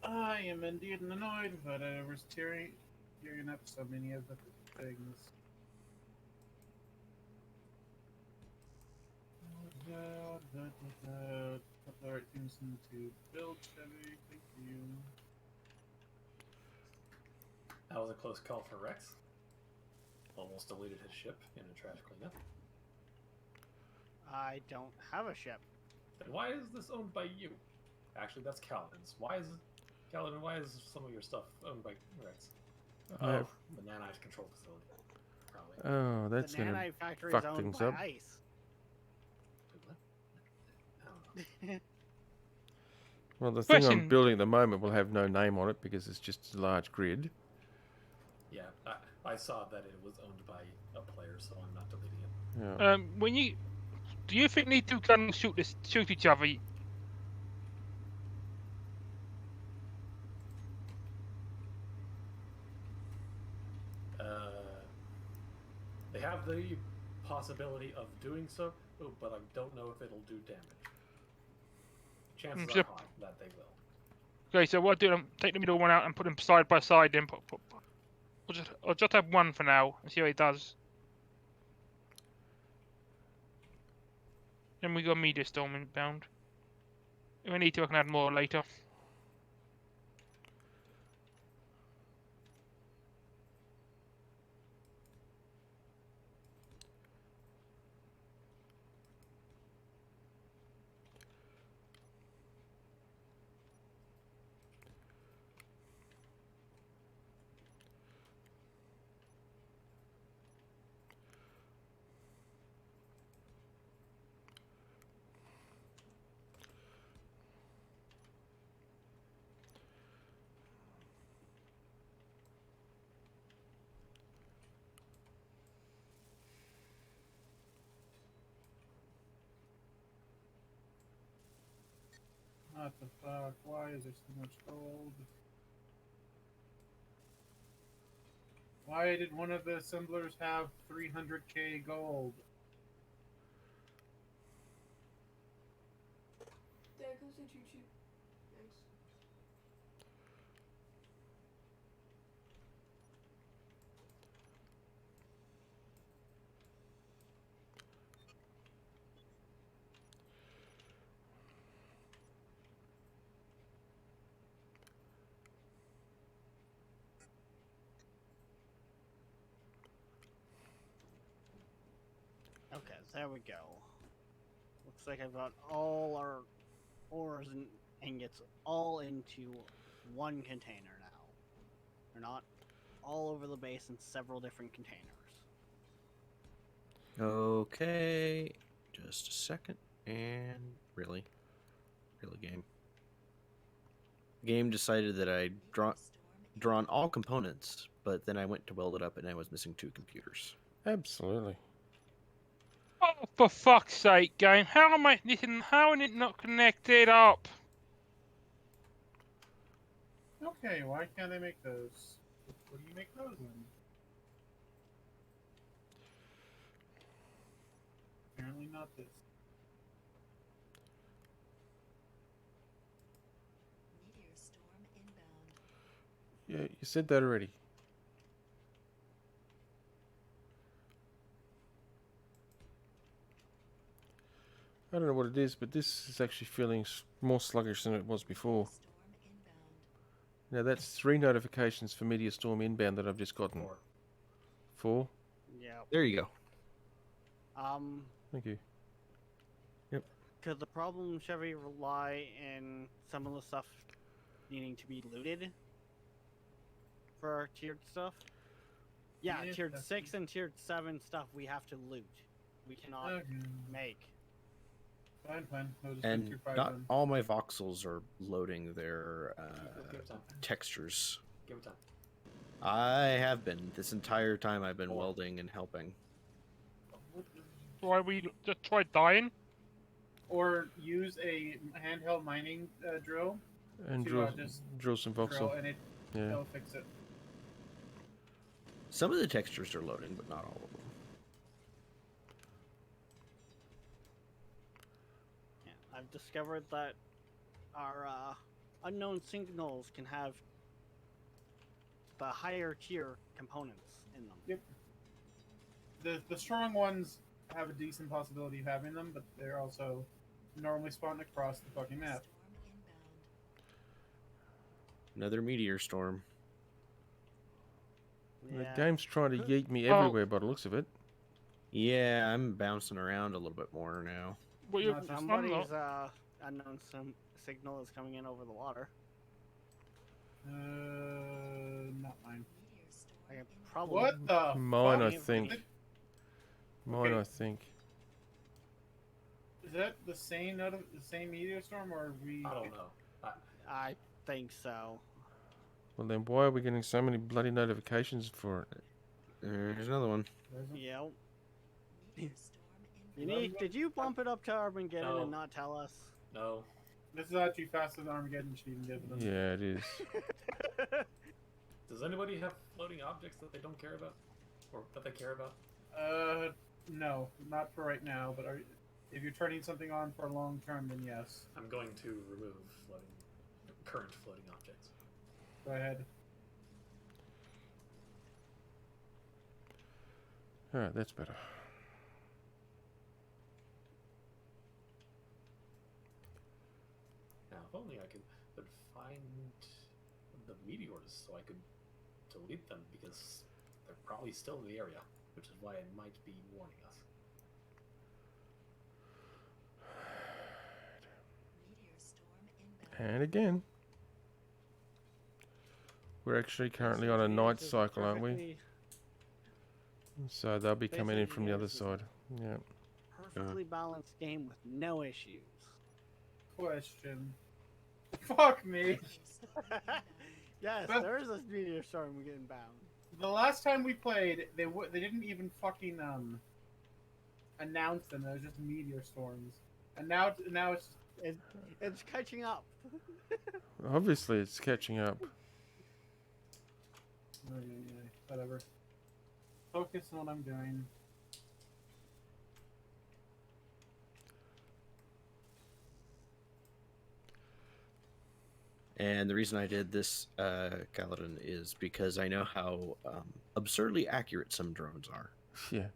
I am indeed annoyed that I was tearing up so many of the things. Alright, things to build, Chevy. Thank you. That was a close call for Rex. Almost deleted his ship in a trash cleanup. I don't have a ship. Then why is this owned by you? Actually, that's Calvin's. Calvin, why is some of your stuff owned by Rex? I have- The nanite control facility. Probably. Oh, that's The going to nanite factory fuck is owned things by up. ICE. What? I don't know. Well, the thing I'm Question. building at the moment will have no name on it because it's just a large grid. Yeah, I saw that it was owned by a player, so I'm not deleting it. Yeah. Do you think these two can shoot each other? They have the possibility of doing so, but I don't know if it'll do damage. Chances are high that they will. Okay, so what I'll do, take the middle one out and put them side by side. Then I'll just have one for now and see how it does. Then we got media storm inbound. If we need to, I can add more later. What the fuck? Why is there so much gold? Why did one of the assemblers have 300k gold? There goes the choo-choo. Thanks. Okay, there we go. Looks like I've got all our ores and ingots all into one container now. They're not all over the base in several different containers. Okay, just a second. And really game. Game decided that I'd drawn all components, but then I went to weld it up and I was missing 2 computers. Absolutely. Oh, for fuck's sake, game! How am it not connected up? Okay, why can't I make those? What do you make those in? Apparently not this. Meteor storm inbound. Yeah, you said that already. I don't know what it is, but this is actually feeling more sluggish than it was before. Now that's 3 notifications for Meteor Storm inbound that I've just gotten. 4. 4? Yeah. There you go. Thank you. Could the problem, Chevy, rely in some of the stuff needing to be looted for our tiered stuff? Yeah, Yeah, tiered that's- 6 and tiered 7 stuff we have to loot. We cannot Okay. make. Fine. I'll just do And tier 5 not then. all my voxels are loading their Give it time. textures. Give it time. I have been. This entire time I've been Oh. welding and helping. Why we just tried dying? Or use a handheld mining drill And to drill, just drill some drill, voxel. and Yeah. it'll fix it. Some of the textures are loading, but not all of them. Yeah, I've discovered that our unknown signals can have the higher tier components in them. Yep. The strong ones have a decent possibility of having them, but they're also normally spawned across the fucking map. Another meteor storm. The game's trying to yeet me Oh. everywhere by the looks of it. Yeah, I'm bouncing around a little bit more now. Well, you, Not Somebody's unknown signal is coming in over the water. Not mine. I can probably What the Mine, I fuck? think. Mine, Okay. I think. Is that the same the same meteor storm, or are we? I don't know. I think so. Well, then why are we getting so many bloody notifications for it? There's another one. Yep. Unique, did you bump it up to Armageddon No. and not tell us? No. This is actually faster than Armageddon should even give them. Yeah, it is. Does anybody have floating objects that they don't care about? Or that they care about? No, not for right now. But if you're turning something on for long term, then yes. I'm going to remove current floating objects. Go ahead. Alright, that's better. Now, if only I could find the meteors so I could delete them, because they're probably still in the area, which is why it might be warning us. And again. We're actually currently on a night This is cycle, aren't we? perfectly- So they'll be coming in from the other Basically, side. Yeah. Perfectly balanced game with no issues. Question. Fuck me. Yes, Well- there is a meteor storm getting bound. The last time we played, they didn't even fucking announce them. It was just meteor storms, and now it's It's catching up. Obviously, it's catching up. whatever. Focus on what I'm doing. And the reason I did this, Kaladin, is because I know how absurdly accurate some drones are. Yeah.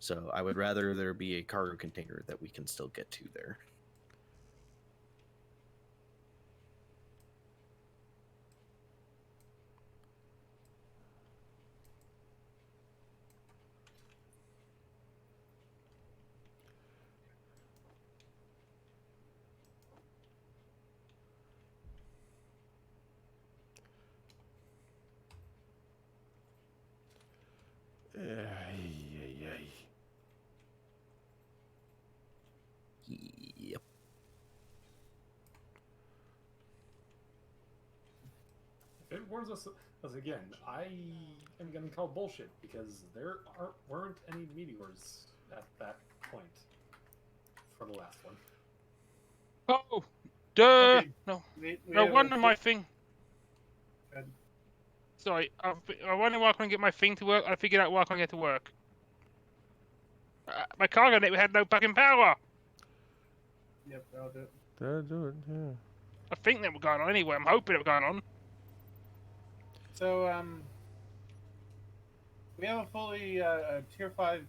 So I would rather there be a cargo container that we can still get to there. Yep. If it warns us, as again, I am going to call bullshit, because there weren't any meteors at that point for the last one. Oh, duh! Okay. No, We no have wonder a- my thing. Good. Sorry, I wonder why I couldn't get my thing to work. I figured out why I couldn't get to work. My cargo net had no fucking power. Yep, I'll do it. That'll do it, yeah. I think they were going on anyway. I'm hoping it was going on. So we have a fully tier 5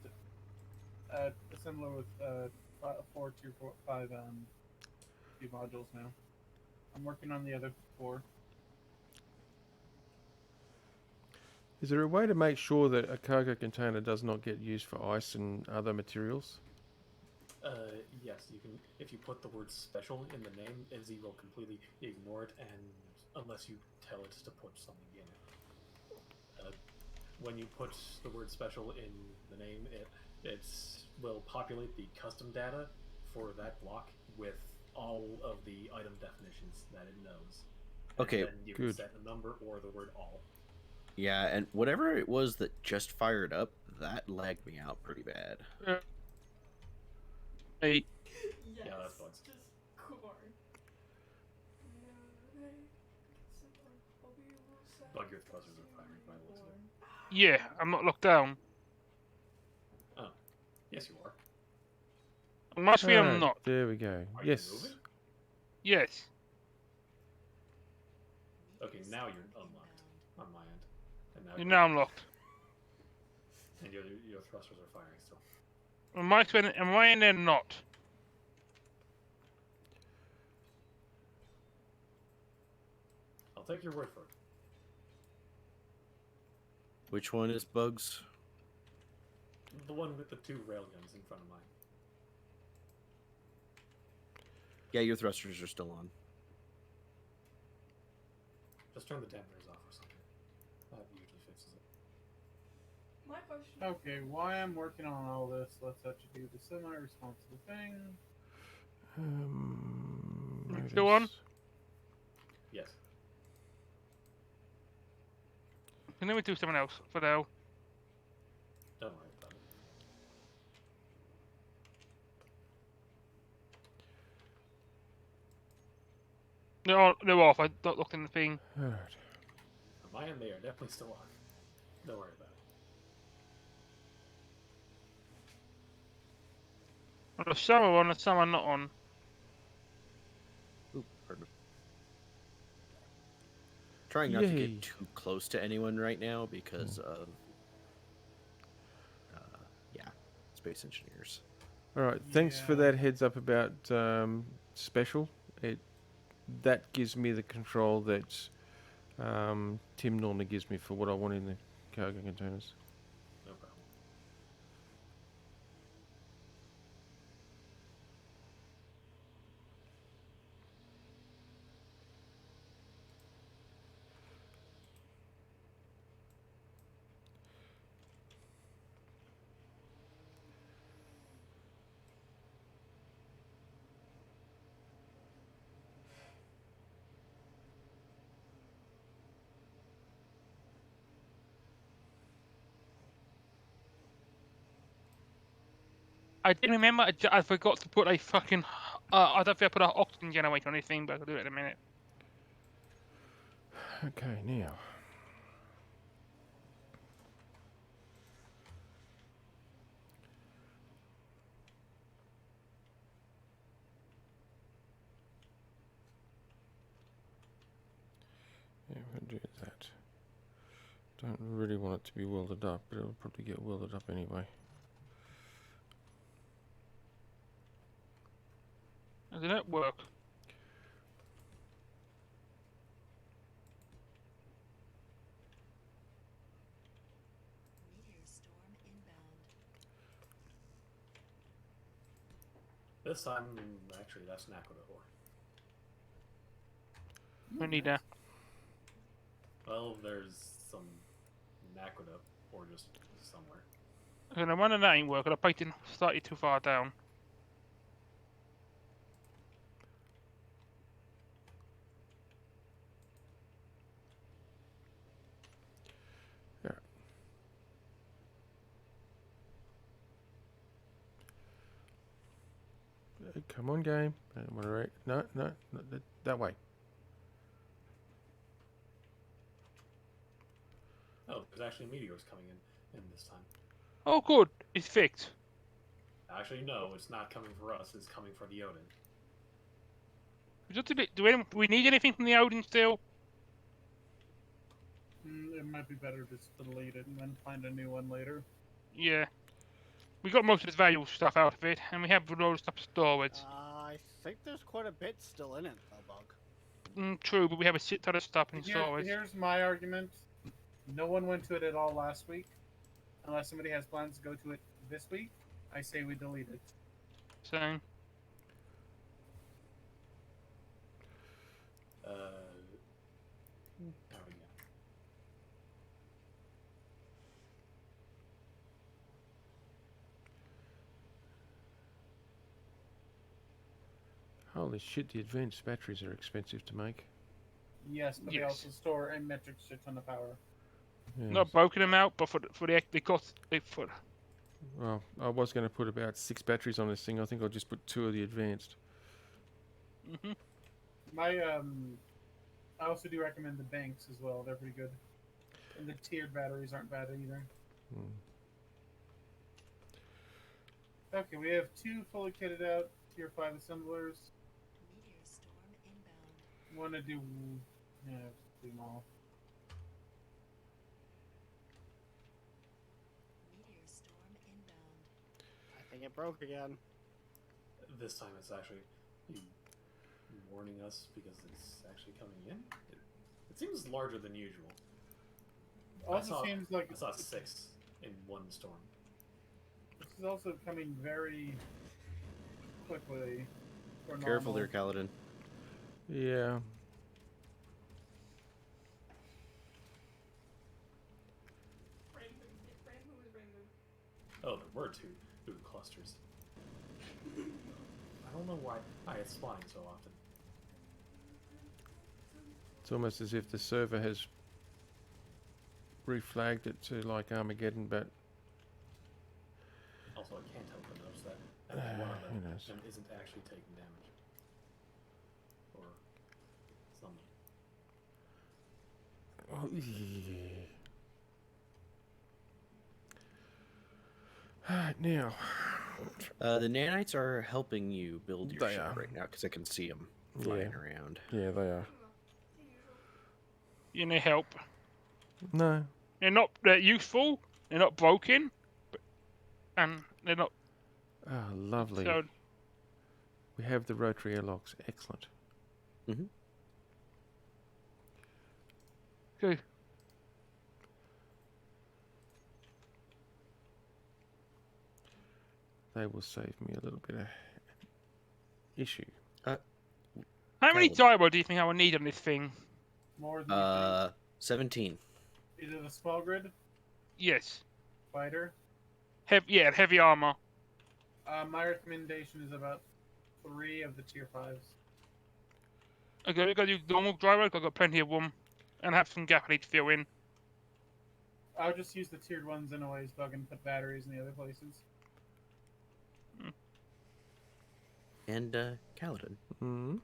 assembler with 4 tier 5 few modules now. I'm working on the other 4. Is there a way to make sure that a cargo container does not get used for ice and other materials? Yes, you can. If you put the word "special" in the name, Izzy will completely ignore it, and unless you tell it to put something in it. When you put the word "special" in the name, it will populate the custom data for that block with all of the item definitions that it knows. And Okay, then you can good. set a number or the word "all." Yeah, and whatever it was that just fired up, that lagged me out pretty bad. Hey, Yes, Yeah, that's bugs. just corn. Bug your thrusters are firing by the looks of it. yeah, I'm not locked down. Oh, yes, you are. On my screen, I'm Alright, not. there we go. Are you Yes. moving? Yes. Okay, now you're unlocked on my end, and now And now I'm locked. and your thrusters are firing still. On my screen, am I in there? Not. I'll take your word for it. Which one is bugs? The one with the 2 railguns in front of mine. Yeah, your thrusters are still on. Just turn the dampers off or something. That usually fixes it. My question. Okay, while I'm working on all this, let's actually do the semi-responsible thing. Go on. Yes. And then we do something else for now. Don't worry about it. They're off. I don't looked in the thing. Alright. On my end, they are definitely still on. Don't worry about it. Well, some are on and some are not on. Oop, pardon. Trying not to Yay. get too close to anyone right now because of, yeah, space engineers. Alright, thanks for Yeah. that heads up about special. That gives me the control that Tim normally gives me for what I want in the cargo containers. No problem. I didn't remember. I forgot to put a fucking. I don't think I put an oxygen generator on anything, but I'll do it in a minute. Okay, now. Yeah, we'll do that. Don't really want it to be welded up, but it'll probably get welded up anyway. Did that work? This time, actually, that's Nakoda ore. I need that. Well, there's some Nakoda ore just somewhere. Okay, no wonder that ain't working. I picked it slightly too far down. Come on, game. Moderate. No, that way. Oh, there's actually meteors coming in this time. Oh, good. It's fixed. Actually, no, it's not coming for us. It's coming for the Odin. Just a bit. Do we need anything from the Odin still? It might be better just to delete it and then find a new one later. Yeah. We got most of the valuable stuff out of it, and we have a load of stuff to store it. I think there's quite a bit still in it, though, Bug. True, but we have a shit ton of stuff in storage. Here's my argument. No one went to it at all last week. Unless somebody has plans to go to it this week, I say we delete it. So, Oh yeah. Holy shit, the advanced batteries are expensive to make. Yes, but they Yes. also store a metric shit ton of power. Yes. not broken them out, but for the cost they for. Well, I was going to put about 6 batteries on this thing. I think I'll just put 2 of the advanced. My I also do recommend the banks as well. They're pretty good. And the tiered batteries aren't bad either. Okay, we have 2 fully kitted out tier 5 assemblers. Meteor storm inbound. Want to do do them all. Meteor storm inbound. I think it broke again. This time it's actually warning us because it's actually coming in. It seems larger than usual. Also seems like I saw 6 in one storm. this is also coming very quickly. For Careful there, normal. Kaladin. Yeah. Oh, there were 2 food clusters. I don't know why it's spawning so often. It's almost as if the server has reflagged it to like Armageddon, but Also, I can't help but notice that I think one of who them knows? isn't actually taking damage. Or something. oh, yeah. Alright, now. The nanites are helping you build your They ship are. right now because I can see them flying around. Yeah, they are. You need help. No. They're useful. They're not broken, and they're not. Oh, lovely. So We have the rotary airlocks. Excellent. good. They will save me a little bit of issue. How many Kaladin. diamond do you think I will need on this thing? More than you think. 17. Either the small grid Yes. fighter. Heavy armor. My recommendation is about 3 of the tier 5s. Okay, we gotta do normal driver. I've got plenty of room, and have some gap I need to fill in. I'll just use the tiered ones anyways, Bug, and put batteries in the other places. And Kaladin, Mm.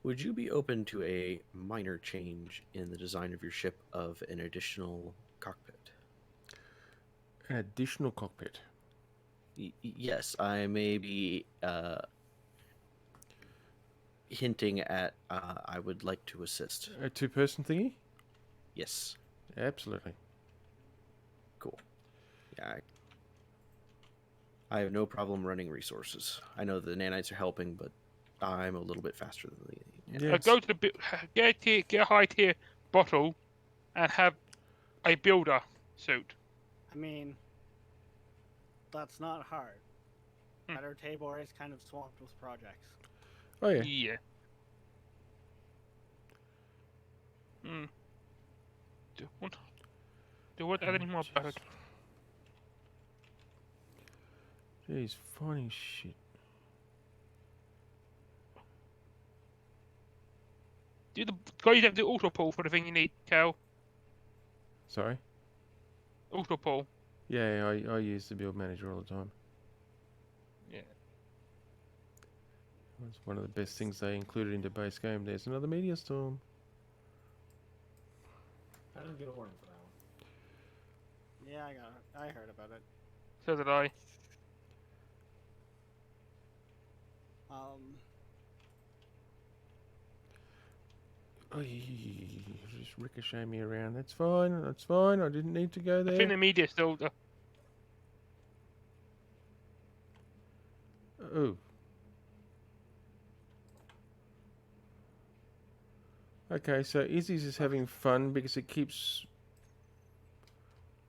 would you be open to a minor change in the design of your ship of an additional cockpit? An additional cockpit. Yes, I may be hinting at I would like to assist. A 2-person thingy? Yes. Absolutely. Cool. Yeah. I have no problem running resources. I know the nanites are helping, but I'm a little bit faster than the nanites. Yes. Go to the get a high tier bottle, and have a builder suit. I mean, that's not hard. Hmm. Better Tabor is kind of swamped with projects. Oh, yeah. Yeah. Do what add any more about it? Jeez, funny shit. Do the guys have to do auto pull for the thing you need, Cal? Sorry? Auto pull. Yeah, I use the build manager all the time. Yeah. It's one of the best things they included into base game. There's another meteor storm. I didn't get a warning for that one. Yeah, I heard about it. So did I. Oh, just ricochet me around. That's fine. That's fine. I didn't need to go I think there. the media still. Ooh. Okay, so Izzy's is having fun because it keeps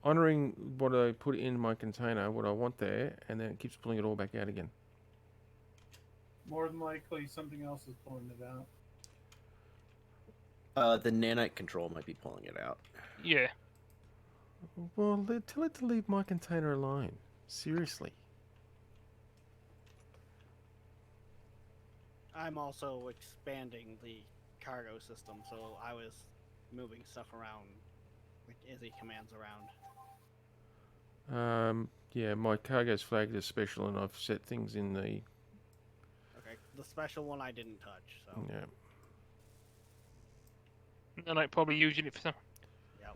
honouring what I put in my container, what I want there, and then it keeps pulling it all back out again. More than likely, something else is pulling it out. The nanite control might be pulling it out. Yeah. Well, tell it to leave my container alone. Seriously. I'm also expanding the cargo system, so I was moving stuff around, like Izzy commands around. Yeah, my cargo's flagged as special, and I've set things in the... Okay, the special one I didn't touch, so Yeah. And I'm probably using it for some. yep.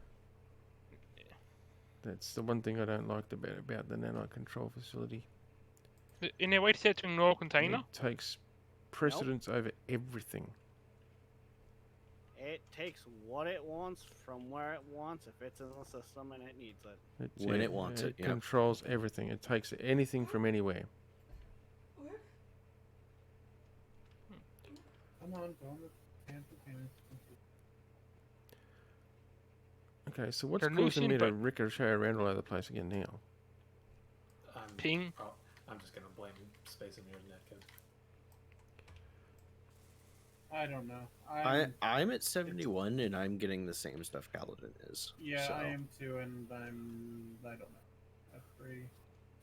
That's the one thing I don't like about the nanite control facility. In a way to set to ignore container. It takes precedence over everything. It takes what it wants from where it wants if it's in the system and it needs it. When it wants it, It yep. controls everything. It takes anything from anywhere. Come on, go on the container. Okay, so what's They're causing losing, me to but- ricochet around all over the place again now? Ping. Oh, I'm just gonna blame Space Engineers Netcode. I don't know. I'm at 71 and I'm getting the same stuff Paladin is. Yeah, so. I am too, and I don't know. That's pretty.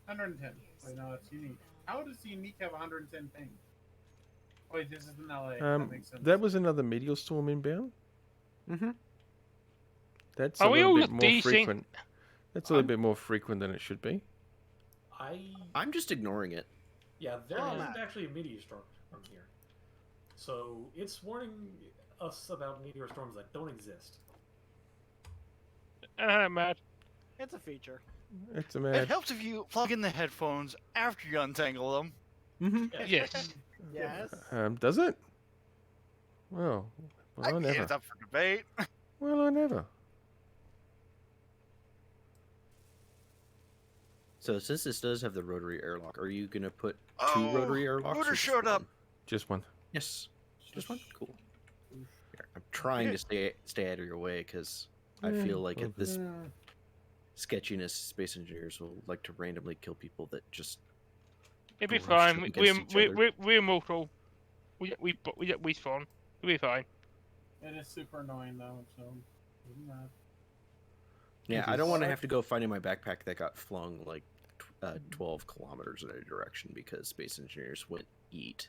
110. Wait, no, that's unique. How does unique have 110 ping? Wait, this is in LA. That makes sense. That was another meteor storm inbound. Mm-hmm. That's Are a we little all bit more decent? frequent. That's a little bit more frequent than it should be. I'm just ignoring it. Yeah, there Oh, isn't Matt. actually a meteor storm from here. So it's warning us about meteor storms that don't exist. Mad. It's a feature. It's a It mad. helps if you plug in the headphones after you untangle them. Mm-hmm. Yes. Yes. Does it? Well, I It's never. up for debate. Well, I never. So since this does have the rotary airlock, are you gonna put two Oh, rotary airlocks? Rotor or just showed up. one? Just one. Yes, just one. Cool. Here, I'm trying to stay out of your way because I feel like at this sketchiness, space engineers will like to randomly kill people that just. It'll be Brush fine. up against each other. We're immortal. We spawn. We'll be fine. It is super annoying though, so isn't that? Yeah, I don't want to have to go finding my backpack that got flung like 12 kilometers in a direction because space engineers went eat.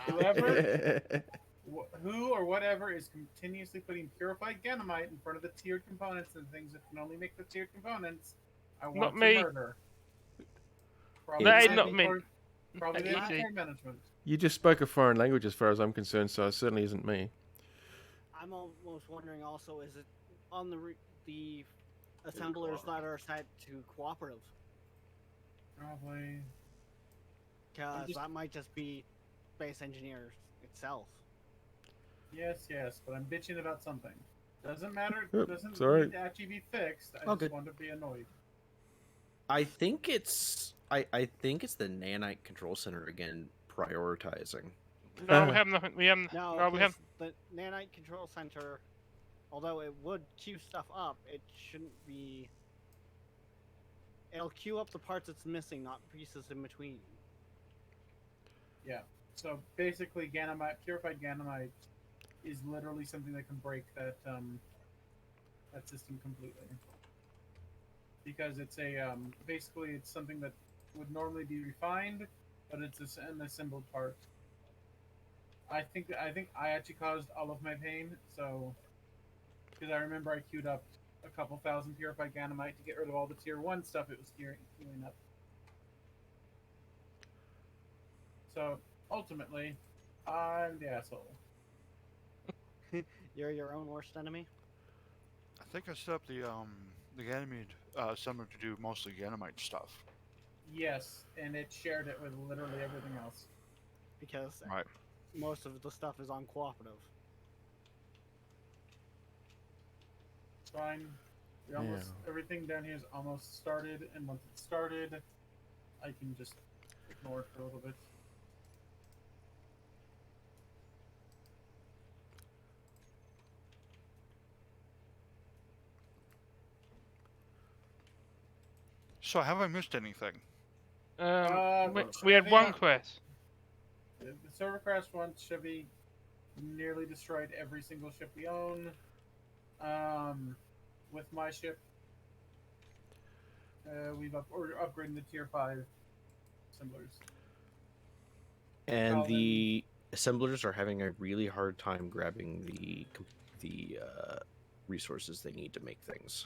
Whoever, who or whatever is continuously putting purified ganamite in front of the tiered components and things that can only make the tiered components, I want Not to me. murder. That is not me. Probably the Easy. inventory management. You just spoke a foreign language as far as I'm concerned, so it certainly isn't me. I'm almost wondering also, is it on the assemblers that are set to cooperative? Probably. Because just- that might just be space engineers itself. Yes, but I'm bitching about something. Doesn't matter. Yep, Doesn't it's alright. need to actually be fixed. I Oh, just good. want to be annoyed. I think it's I think it's the nanite control center again prioritizing. No, we have nothing. We have. No, No, we have. the nanite control center, although it would queue stuff up, it shouldn't be. It'll queue up the parts it's missing, not pieces in between. Yeah. So basically, ganamite, purified ganamite, is literally something that can break that that system completely. Because it's a basically it's something that would normally be refined, but it's an assembled part. I think I actually caused all of my pain, so because I remember I queued up a couple thousand purified ganamite to get rid of all the tier 1 stuff it was queuing up. So ultimately, I'm the asshole. You're your own worst enemy. I think I set up the Ganymede summoner to do mostly Ganymede stuff. Yes, and it shared it with literally everything else. Because Right. most of the stuff is on cooperative. It's fine. We almost everything down here is almost started, and once it's started, I can just ignored for a little bit. So have I missed anything? We had I one think quest. the server crash once Chevy nearly destroyed every single ship we own. With my ship, we've upgraded the tier 5 assemblers. And Well, then- the assemblers are having a really hard time grabbing the resources they need to make things.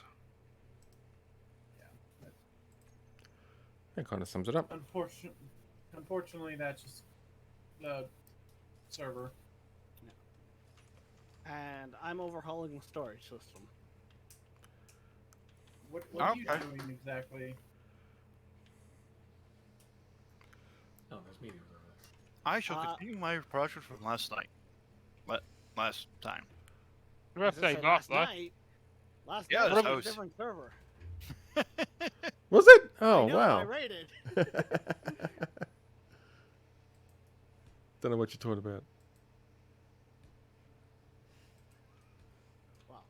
That kind of sums it up. Unfortunately, that's just the server. And I'm overhauling the storage system. What are you Okay. doing exactly? Oh, there's meteors over there. I shall Uh, continue my project from last night. Last time. The rest day last night. Last Yeah, night that was was- a different server. Was it? I Oh, know, I wow. rated. Don't know what you're talking about. Well,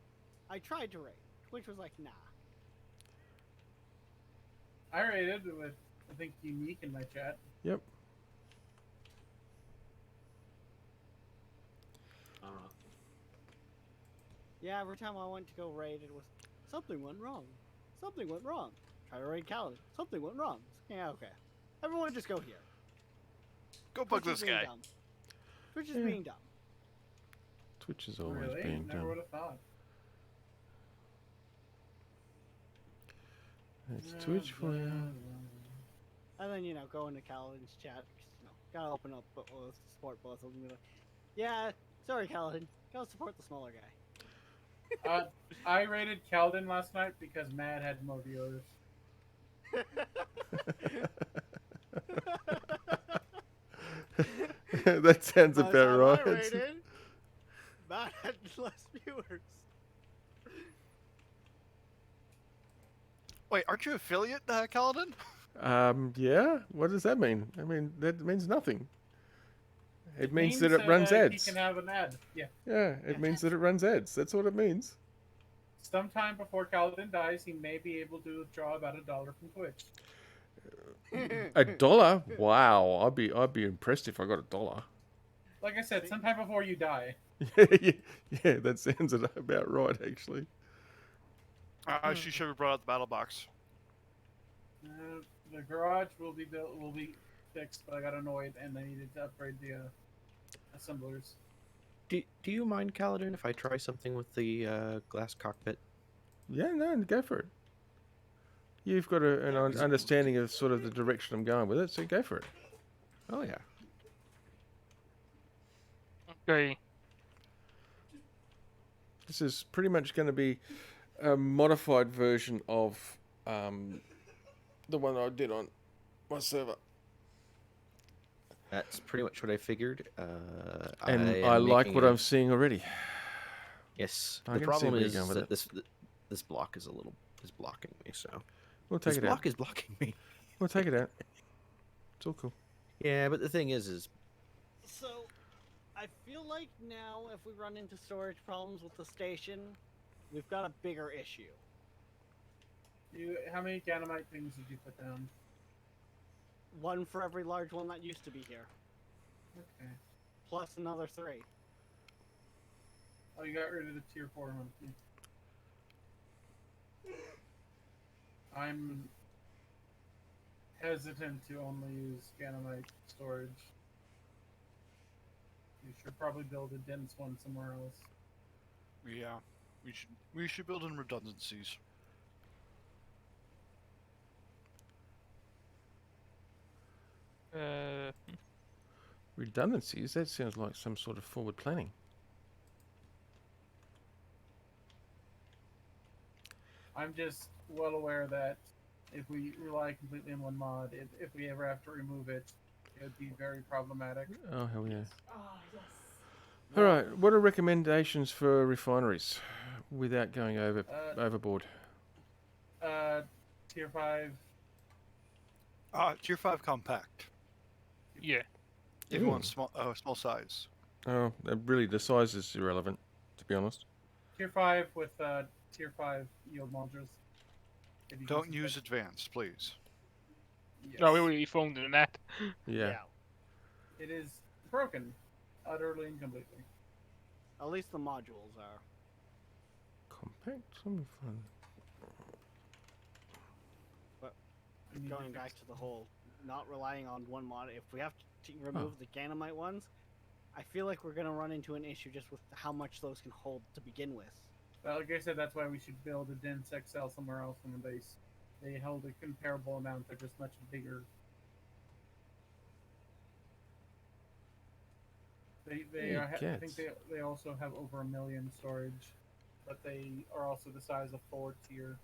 I tried to rate. Twitch was like, nah. I rated with, I think, Unique in my chat. Yep. I don't know. Yeah, every time I went to go raid, it was something went wrong. Something went wrong. Try to raid Kaladin. Something went wrong. Yeah, okay. Everyone just go here. Go bug Twitch is this being guy. dumb. Twitch is Yeah. being dumb. Twitch is always Really? being Never dumb. would have thought. It's Twitch for you. And then, go into Kaladin's chat. Gotta open up support both of them and be like, yeah, sorry, Kaladin. Gotta support the smaller guy. I rated Calden last night because Mad had more viewers. That sounds By the about time right. I rated, Matt had less viewers. Wait, aren't you affiliate, Kaladin? Yeah. What does that mean? I mean, that means nothing. It means that means it runs ads. He can have an ad. Yeah. Yeah, it means that it runs ads. That's what it means. Sometime before Calvin dies, he may be able to withdraw about $1 from Twitch. $1? Wow, I'd be impressed if I got $1. Like I said, sometime before you die. Yeah, that sounds about right, actually. She should have brought out the battle box. The garage will be fixed, but I got annoyed and I needed to upgrade the assemblers. Do you mind, Kaladin, if I try something with the glass cockpit? Yeah, no, go for it. You've got an understanding of sort of the direction I'm going with it, so go for it. Oh yeah. Okay. This is pretty much going to be a modified version of the one I did on my server. That's pretty much what I figured. And am I like making what a- I'm seeing already. Yes. I The can see problem where you're is going with that it. this block is blocking me. So We'll take this it out. block is blocking me. We'll take it out. It's all cool. Yeah, but the thing is So, I feel like now if we run into storage problems with the station, we've got a bigger issue. How many Ganamite things did you put down? One for every large one that used to be here, Okay. plus another 3. Oh, you got rid of the tier 4 one. I'm hesitant to only use Ganamite storage. You should probably build a dense one somewhere else. Yeah, we should build in redundancies. Redundancies? That sounds like some sort of forward planning. I'm just well aware that if we rely completely on one mod, if we ever have to remove it, it would be very problematic. Oh, hell yeah. All right, what are recommendations for refineries without going overboard? Tier 5. Tier 5 compact. Yeah. If you want small size. Oh, really, the size is irrelevant, to be honest. Tier 5 with Tier 5 yield modules. If you can Don't see use that. advanced, please. Yes. No, we already phoned in that. Yeah. It is broken, utterly and completely. At least the modules are. Compact? Let me find. I need to Going fix- back to the whole not relying on one mod, if we have to remove the Ganamite ones, I feel like we're gonna run into an issue just with how much those can hold to begin with. Well, like I said, that's why we should build a dense XL somewhere else on the base. They held a comparable amount, they're just much bigger. They Yeah, are, I think cats. they also have over 1 million storage, but they are also the size of 4 tier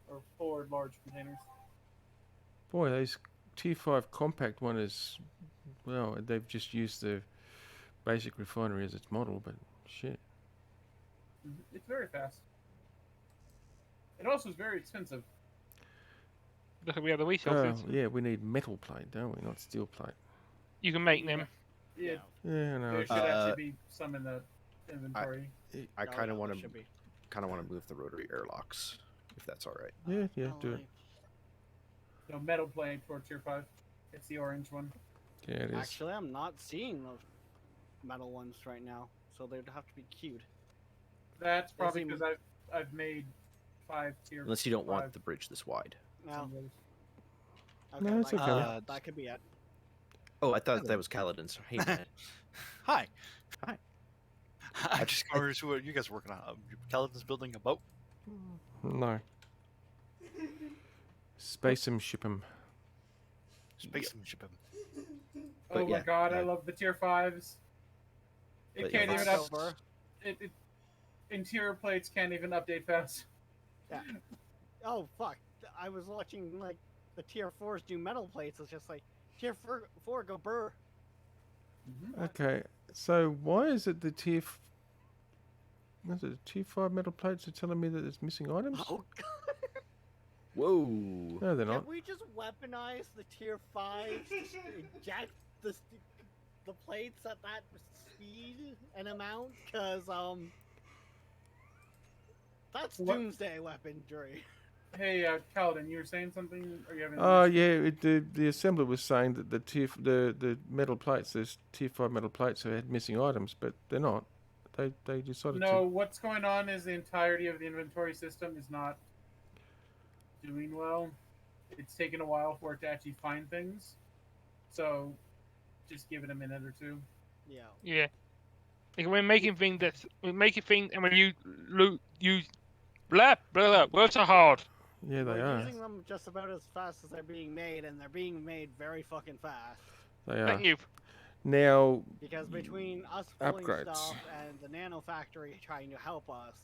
or 4 large containers. Boy, those Tier 5 compact one is, well, they've just used the basic refinery as its model, but shit. It's very fast. It also is very expensive. Look, we have the Oh, resources. yeah, we need metal plate, don't we? Not steel plate. You can make them. Yeah, Yeah, no. there should actually be some in the inventory. I Oh, kind yeah, of want there to should be. move the rotary airlocks, if that's all right. Yeah, do it. No metal plate for Tier 5. It's the orange one. Yeah, it is. Actually, I'm not seeing those metal ones right now, so they'd have to be queued. That's They probably seem- because I've made 5 tier. Unless you don't want 5 the bridge this wide. No, No, it's that, okay. that could be it. Oh, I thought that was Kaladin's. Hey, man. Hi. Hi. I just curious what you guys are working on. Kaladin's building a boat. No. Space 'em, ship 'em. Space and ship him. But Oh my yeah, god, I no. love the tier 5s. It But yeah, can't even that's- up. Interior plates can't even update fast. Oh fuck! I was watching like the tier 4s do metal plates. It's just like tier 4 go burr. Okay, so why is it the what is it, Tier 5 metal plates are telling me that it's missing items? Oh, Whoa. No, they're can not. we just weaponize the tier 5s to eject the plates at that speed and amount? Cause that's What? doomsday weaponry. Hey, Kaladin, you were saying something? Or you having? Oh yeah, the assembler was saying that the metal plates, those Tier 5 metal plates, had missing items, but they're not. They decided No, what's going on is the entirety of the inventory system is not doing well. It's taken a while for it to actually find things. So, just give it a minute or two. Yeah. Yeah. Like we're making things and when you use blah blah blah. Words are hard. Yeah, they We're are. using them just about as fast as they're being made, and they're being made very fucking fast. They are. Thank you. Now, Because between us pulling Upgrades. stuff and the nano factory trying to help us,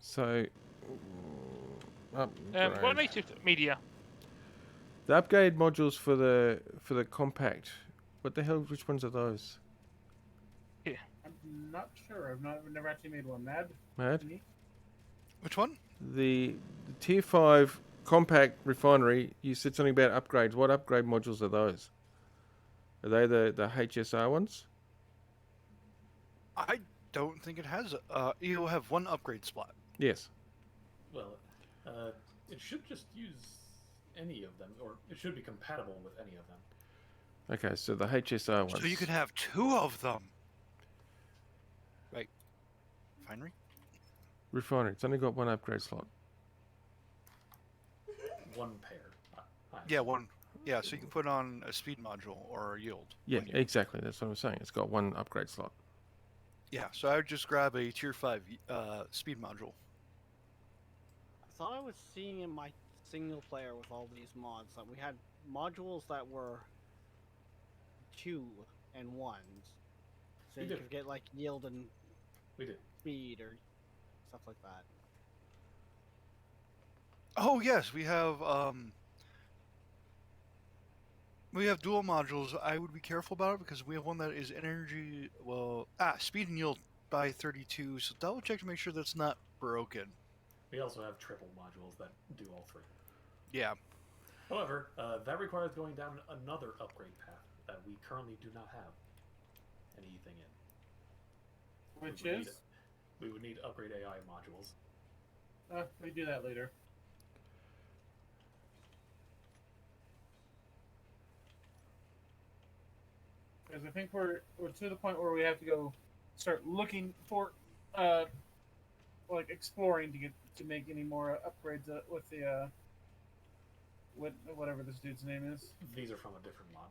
so What upgrade. makes it media? The upgrade modules for the compact. What the hell? Which ones are those? I'm not sure. I've never actually made one. Mad? Mad? Me? Which one? The Tier 5 compact refinery. You said something about upgrades. What upgrade modules are those? Are they the HSR ones? I don't think it has. You'll have one upgrade slot. Yes. Well, it should just use any of them, or it should be compatible with any of them. Okay, so the HSR ones. So you could have 2 of them. Right. Refinery? Refinery. It's only got one upgrade slot. One pair. Yeah, one. Yeah, so you can put on a speed module or a yield. Yeah, on you. exactly. That's what I'm saying. It's got one upgrade slot. Yeah, so I would just grab a tier 5 speed module. I thought I was seeing in my single player with all these mods that we had modules that were 2 and 1s. So We you did. could get like yield and We did. speed or stuff like that. Oh yes, we have dual modules. I would be careful about it because we have one that is energy, speed and yield by 32. So double check to make sure that's not broken. We also have triple modules that do all 3. Yeah. However, that requires going down another upgrade path that we currently do not have anything in. Which we would is? Need, we would need upgrade AI modules. We do that later. Because I think we're to the point where we have to go start looking for, like exploring to make any more upgrades with the whatever this dude's name is. These are from a different mod.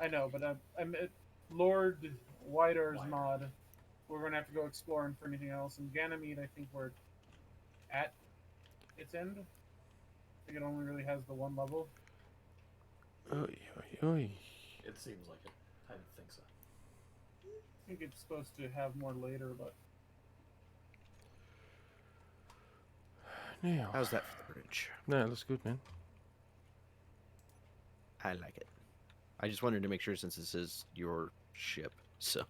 I know, but I'm at Lord Wider's Wider. mod. We're gonna have to go exploring for anything else. And Ganymede, I think we're at its end. I think it only really has the one level. Oy, oy, oy. It seems like it. I didn't think so. I think it's supposed to have more later, but Now, How's that for the bridge? no, it looks good, man. I like it. I just wanted to make sure since this is your ship, so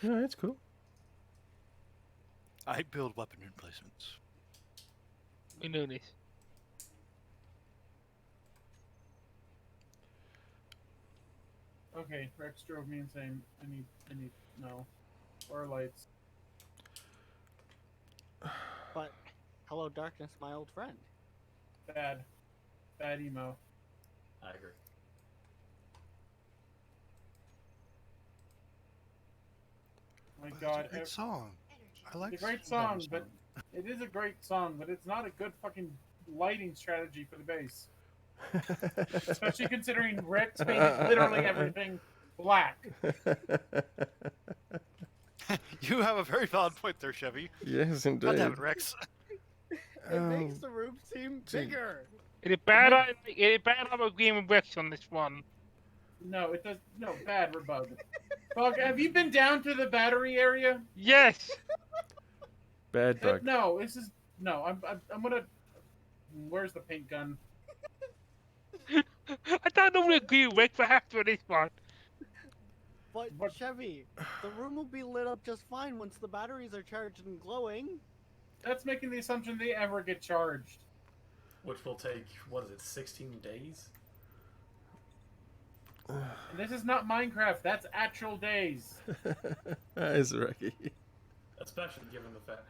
No, it's cool. I build weapon emplacements. We know this. okay. Rex drove me insane. I need no. Or lights. But hello, darkness, my old friend. Bad emo. I agree. My But God, it's a great song. I like it's a great that song, but it is a great song, but it's not a good fucking lighting strategy for the base. Especially considering Rex painted literally everything black. You have a very valid point there, Chevy. Yes, God indeed. damn it, Rex. It makes the room seem gee. bigger. It is bad I'm agreeing with Rex on this one. No, it does. No, bad Rebug. Bug, have you been down to the battery area? Yes! Bad bug. No, this is no. I'm gonna. Where's the paint gun? I don't normally agree with Rex, but I have to on this one. But What- Chevy, the room will be lit up just fine once the batteries are charged and glowing. That's making the assumption they ever get charged. Which will take, what is it, 16 days? And this is not Minecraft. That's actual days. That is Rocky. Especially given the fact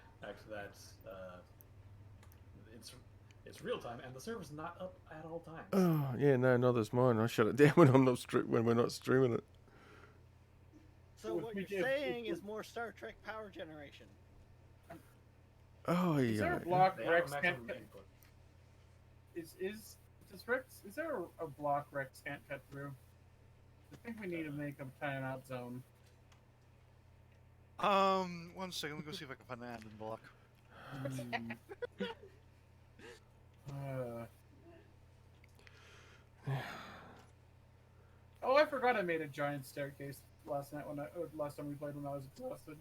that it's real time and the server's not up at all times. Oh yeah, no, neither's mine. I shut it down when I'm not when we're not streaming it. So If what we you're did- saying is more Star Trek power generation. Oh Is there yeah. a block They have a Rex can't maximum cut? input. Does Rex? Is there a block Rex can't cut through? I think we need to make a timeout zone. 1 second. Let me go see if I can find an admin block. Oh, I forgot I made a giant staircase last night last time we played when I was exhausted.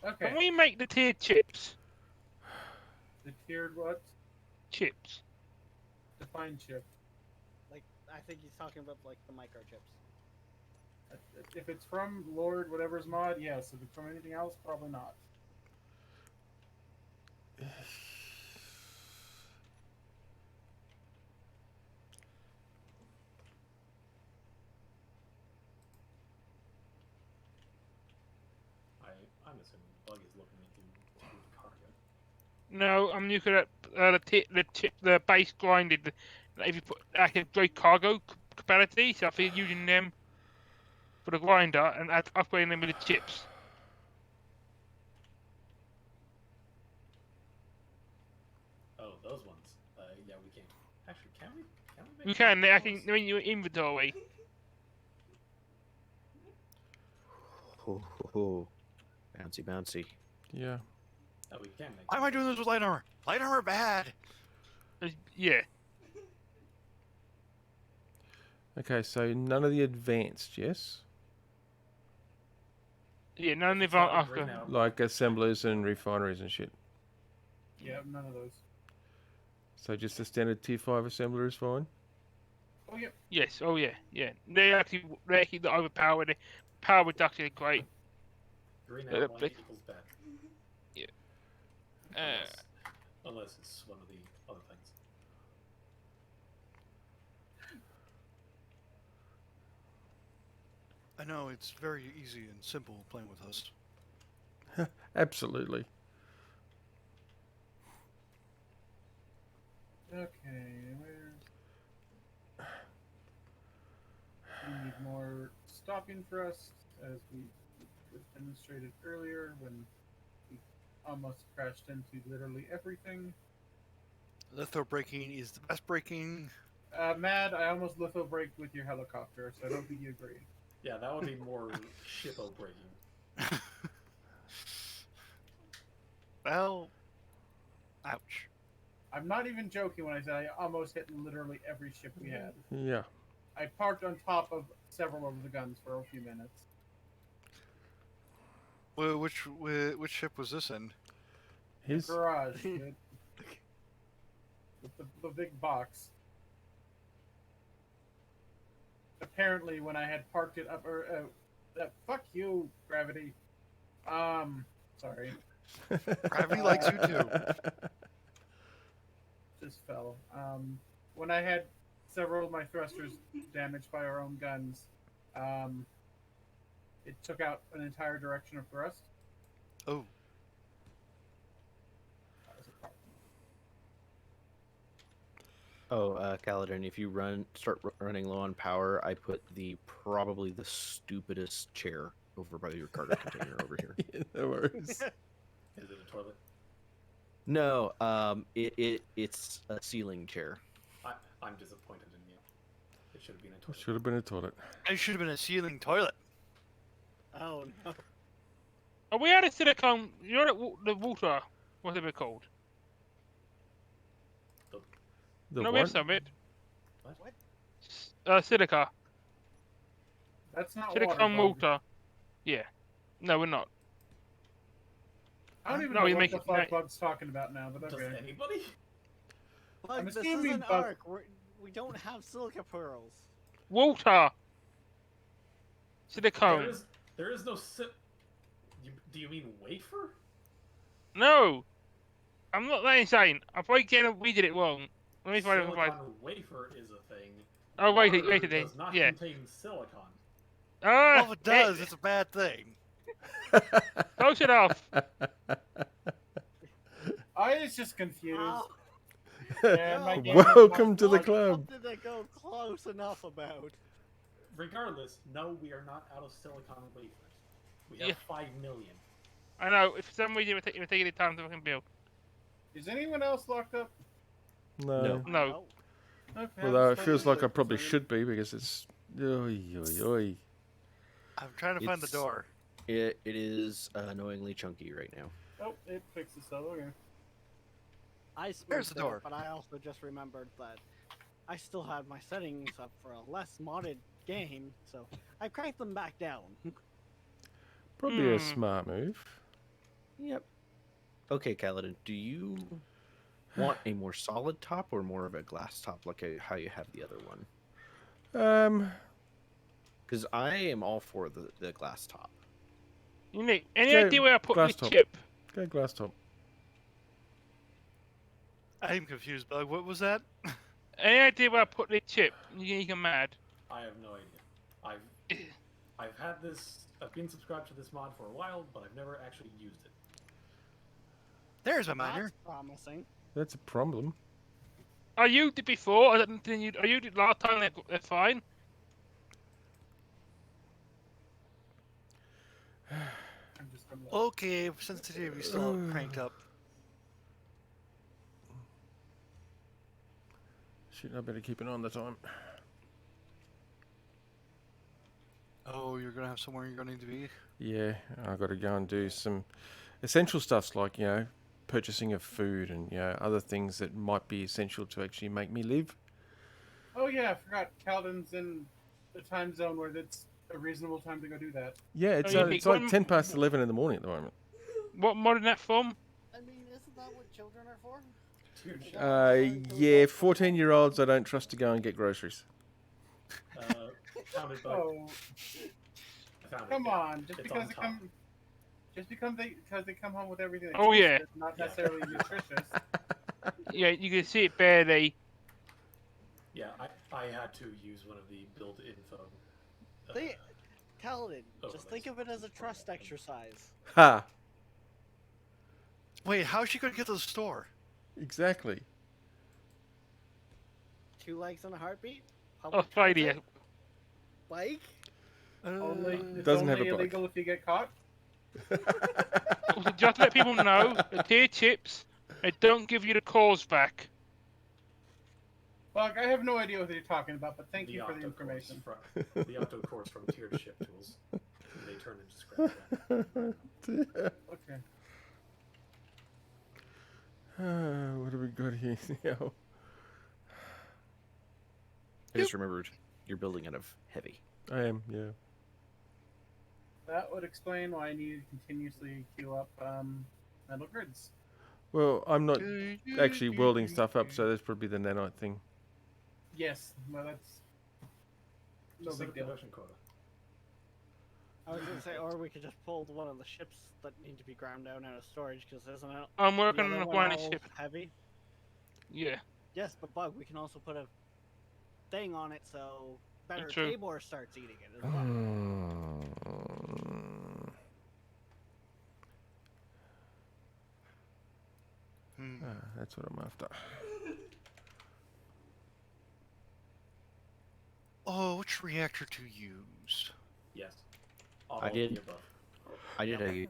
Okay. Can we make the tiered chips? The tiered what? Chips. Define chip. Like, I think he's talking about like the microchips. If it's from Lord whatever's mod, yes. If it's from anything else, probably not. I'm assuming Bug is looking into the cargo. No, I'm looking at the base grinded. If you put like a great cargo capacity, so I think using them for the grinder and upgrading them with the chips. Oh, those ones. Yeah, we can. Actually, can we? Can we make You can. I those? think they're in your inventory. oh, bouncy, bouncy. Yeah. Oh, we can make. Why am I doing this with light armor? Light armor bad. Yeah. Okay, so none of the advanced, yes? Yeah, none of It's them not are. like right now. Like assemblers and refineries and shit. Yeah, none of those. So just the standard tier 5 assembler is fine? Oh yeah. Yes. Oh yeah. Yeah. They're actually not overpowered. The power reduction is great. Green Uh, outline but- equals bad. unless it's one of the other things. I know it's very easy and simple playing with us. Absolutely. Okay, we need more stopping thrust, as we demonstrated earlier when we almost crashed into literally everything. Litho braking is the best braking. Mad, I almost litho braked with your helicopter, so I don't think you agree. Yeah, that would be more shippo breaking. Well, ouch. I'm not even joking when I say I almost hit literally every ship we had. Yeah. I parked on top of several of the guns for a few minutes. Well, which ship was this in? His. Garage, dude. With the big box. Apparently, when I had parked it up, fuck you, Gravity. Sorry. Gravity likes you too. Just fell. When I had several of my thrusters damaged by our own guns, it took out an entire direction of thrust. Oh. That was a problem. Oh, Kaladin, if you start running low on power, I put probably the stupidest chair over by your cargo container over here. Yeah, no worries. Is it a toilet? No, it's a ceiling chair. I'm disappointed in you. It should have been a toilet. Should have been a toilet. It should have been a ceiling toilet. Oh no. Are we out of silicone? You know the water. What's it called? The No, we have what? some of it. What? Silica. That's not Silicone water. water. Yeah. No, we're not. I don't even No, know you what make the it- fuck no. Bug's talking about now, but Does okay. anybody? Like, I'm this assuming isn't Bug- Ark. We don't have silica pearls. Water. Silicone. There is no do you mean wafer? No. I'm not that insane. I probably we did it wrong. Let me find Silicon it. wafer is a thing. Oh, wait, Water wait a minute. does not Yeah. contain silicon. Ah, Well, if it does, it's a bad thing. close enough. I was just confused. Ow. And my No. game is Welcome not to the logged. club. What did I go close enough about? Regardless, no, we are not out of silicon wafers. We have Yeah. 5 million. I know. If for some reason we're taking the time to fucking build. Is anyone else locked up? No. No. Okay, Although I'm it just feels like I wondering. probably should be because it's. Oy, oy, oy. I'm trying to find the It's- door. It is annoyingly chunky right now. Oh, it fixed itself. Okay. I There's smoked the door. it, but I also just remembered that I still had my settings up for a less modded game, so I cranked them back down. Probably a smart move. Yep. Okay, Kaladin, do you want a more solid top or more of a glass top like how you have the other one? Because I am all for the glass top. You need any Okay, idea where I put glass the top. chip? Go glass top. I'm confused, but what was that? Any idea where I put the chip? You can mad. I have no idea. I've had this. I've been subscribed to this mod for a while, but I've never actually used it. There's a miner. That's promising. That's a problem. I used it before. I used it last time. They're fine. I'm just gonna look. Okay, sensitivity still cranked up. Shit, I better keep it on the time. Oh, you're gonna have somewhere you're gonna need to be. Yeah, I've got to go and do some essential stuffs like, purchasing of food and, other things that might be essential to actually make me live. Oh yeah, I forgot. Kaladin's in the time zone where it's a reasonable time to go do that. Yeah, it's, you it's think like one- 10 past 11 in the morning at the moment. What mod in that from? I mean, isn't that what children are for? Dude, Yeah, 14-year-olds I don't trust to go and get groceries. Counted by. Oh, I found it. come on! Just It's because on it top. comes, Just because they come home with everything. That Oh, tastes yeah. good, not Yeah. necessarily nutritious. Yeah, you can see it barely. Yeah, I had to use one of the build info. Kaladin, just overlays think of it as a for trust that. exercise. Ha! Wait, how's she gonna get to the store? Exactly. 2 legs and a heartbeat. Oh, Public Friday. transit, bike. It's Doesn't have only a bike. illegal if you get caught. Also, just to let people know, the tier chips, they don't give you the cause back. Fuck, I have no idea what you're talking about, but thank you for the octocores information. the octocores from tiered ship tools. They turn into scrap. Okay. What have we got here now? I just remembered you're building out of heavy. I am, yeah. That would explain why I need to continuously queue up metal grids. Well, I'm not actually welding stuff up, so that's probably the nanite thing. Yes, well that's no Just set big a deal. production quota. I was gonna say, or we could just pull one of the ships that need to be ground down out of storage, because isn't it? I'm the working other on a one grinding all ship. heavy. Yeah. Yes, but Bug, we can also put a thing on it so better True. Tabor starts eating it as well. That's what I'm after. Oh, which reactor to use? Yes. All I of did. the above. I did a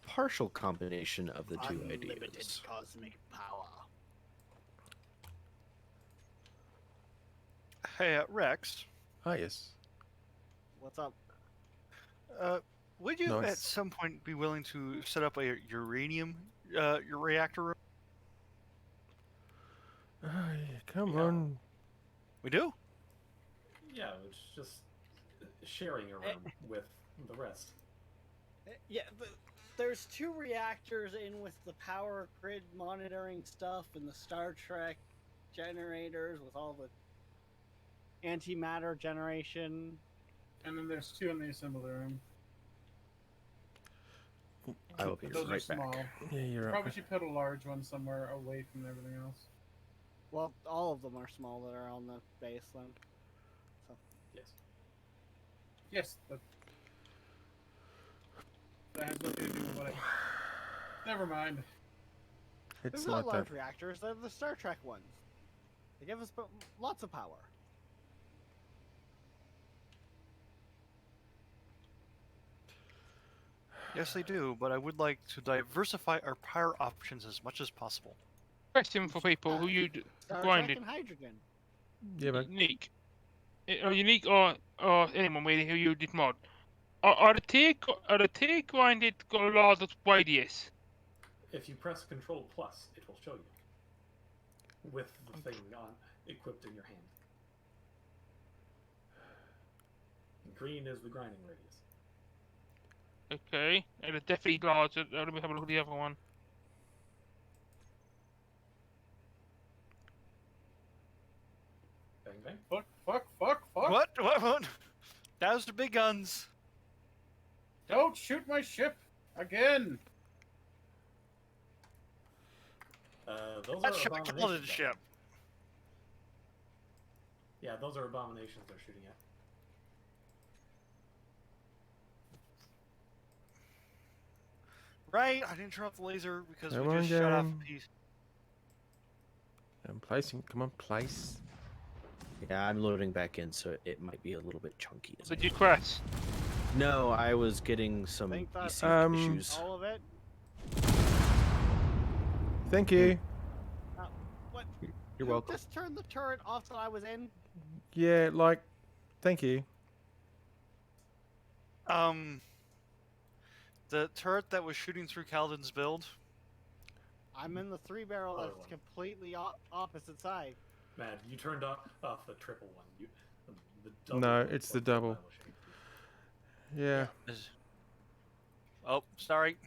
partial combination of the two Unlimited ideas. cosmic power. Hey, Rex, Ah, yes. What's up? would you at Nice. some point be willing to set up a uranium your reactor room? Oh, yeah, come Yeah. on. We do? Yeah, it's just sharing a room with the rest. Yeah, there's 2 reactors in with the power grid monitoring stuff and the Star Trek generators with all the antimatter generation. And then there's 2 in the assembly room. I will be But those are right small. back. Yeah, you're up. Probably should put a large one somewhere away from everything else. Well, all of them are small that are on the base then. So Yes. Yes, but that has nothing to do with what I... Never mind. It's they're not not large that. reactors, they're the Star Trek ones. They give us lots of power. Yes, they do, but I would like to diversify our power options as much as possible. Question for people who you Star grinded. Trek and hydrogen. Yeah, but Unique. Or unique or anyone really who you did mod. Are the tier grinded got a lot of radius? If you press Control Plus, it will show you with the thing on equipped in your hand. Green is the grinding radius. Okay, and it's definitely larger. Let me have a look at the other one. Bang bang. Fuck, fuck, fuck, fuck! What? That was the big guns. Don't shoot my ship! Again! Those That are shot abominations. killed the ship. Yeah, those are abominations they're shooting at. Right, I didn't turn off the laser because Come we on, just shut off game. a piece. I'm placing. Come on, place. Yeah, I'm loading back in, so it might be a little bit chunky. as I Did you go. crash? No, I was getting some Think that's ECU issues. all of it. Thank you. What? You're You welcome. just turned the turret off that I was in. Yeah, like, thank you. The turret that was shooting through Kaladin's build. I'm in the 3-barrel Other that's one. completely opposite side. Man, you turned off the triple one. The double No, one it's the was double. establishing. Yeah. Oh, sorry.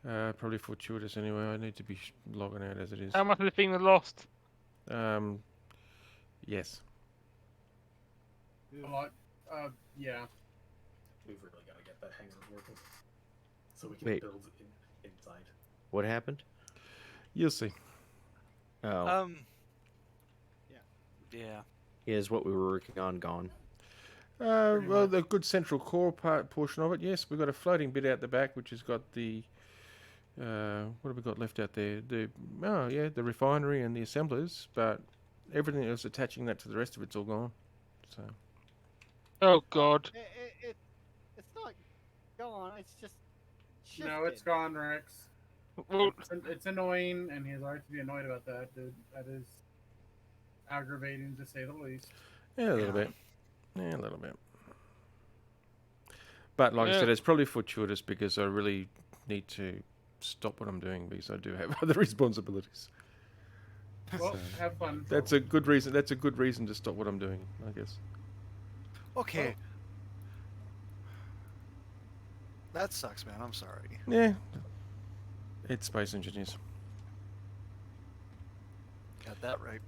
Probably fortuitous anyway. I need to be logging out as it is. How much of the thing was lost? Yes. A lot. Yeah. We've really got to get that hangar working so we can Wait. build inside. What happened? You'll see. Oh, Yeah. is what we were working on gone? Pretty Well, much. the good central core portion of it, yes. We've got a floating bit out the back, which has got the what have we got left out there? The refinery and the assemblers, but everything else attaching that to the rest of it's all gone. So Oh God. It's not gone. It's just shifted. No, it's gone, Rex. Well, It's annoying, and he has a right to be annoyed about that, dude. That is aggravating, to say the least. yeah, a little bit. Yeah, a little bit. But like I Yeah. said, it's probably fortuitous because I really need to stop what I'm doing because I do have other responsibilities. Well, So, have fun. that's a good reason. That's a good reason to stop what I'm doing, I guess. Okay. That sucks, man. I'm sorry. Yeah, it's Space Engineers. Got that right.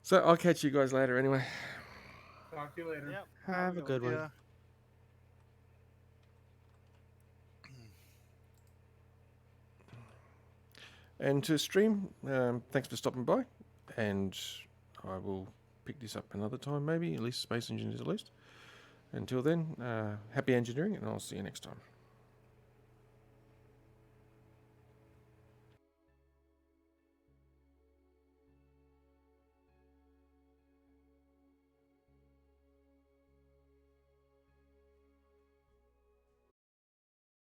So I'll catch you guys later anyway. Talk to you later. Yep. Have a good one. Yeah. And to stream, thanks for stopping by. And I will pick this up another time, maybe, at least Space Engineers at least. Until then, happy engineering, and I'll see you next time.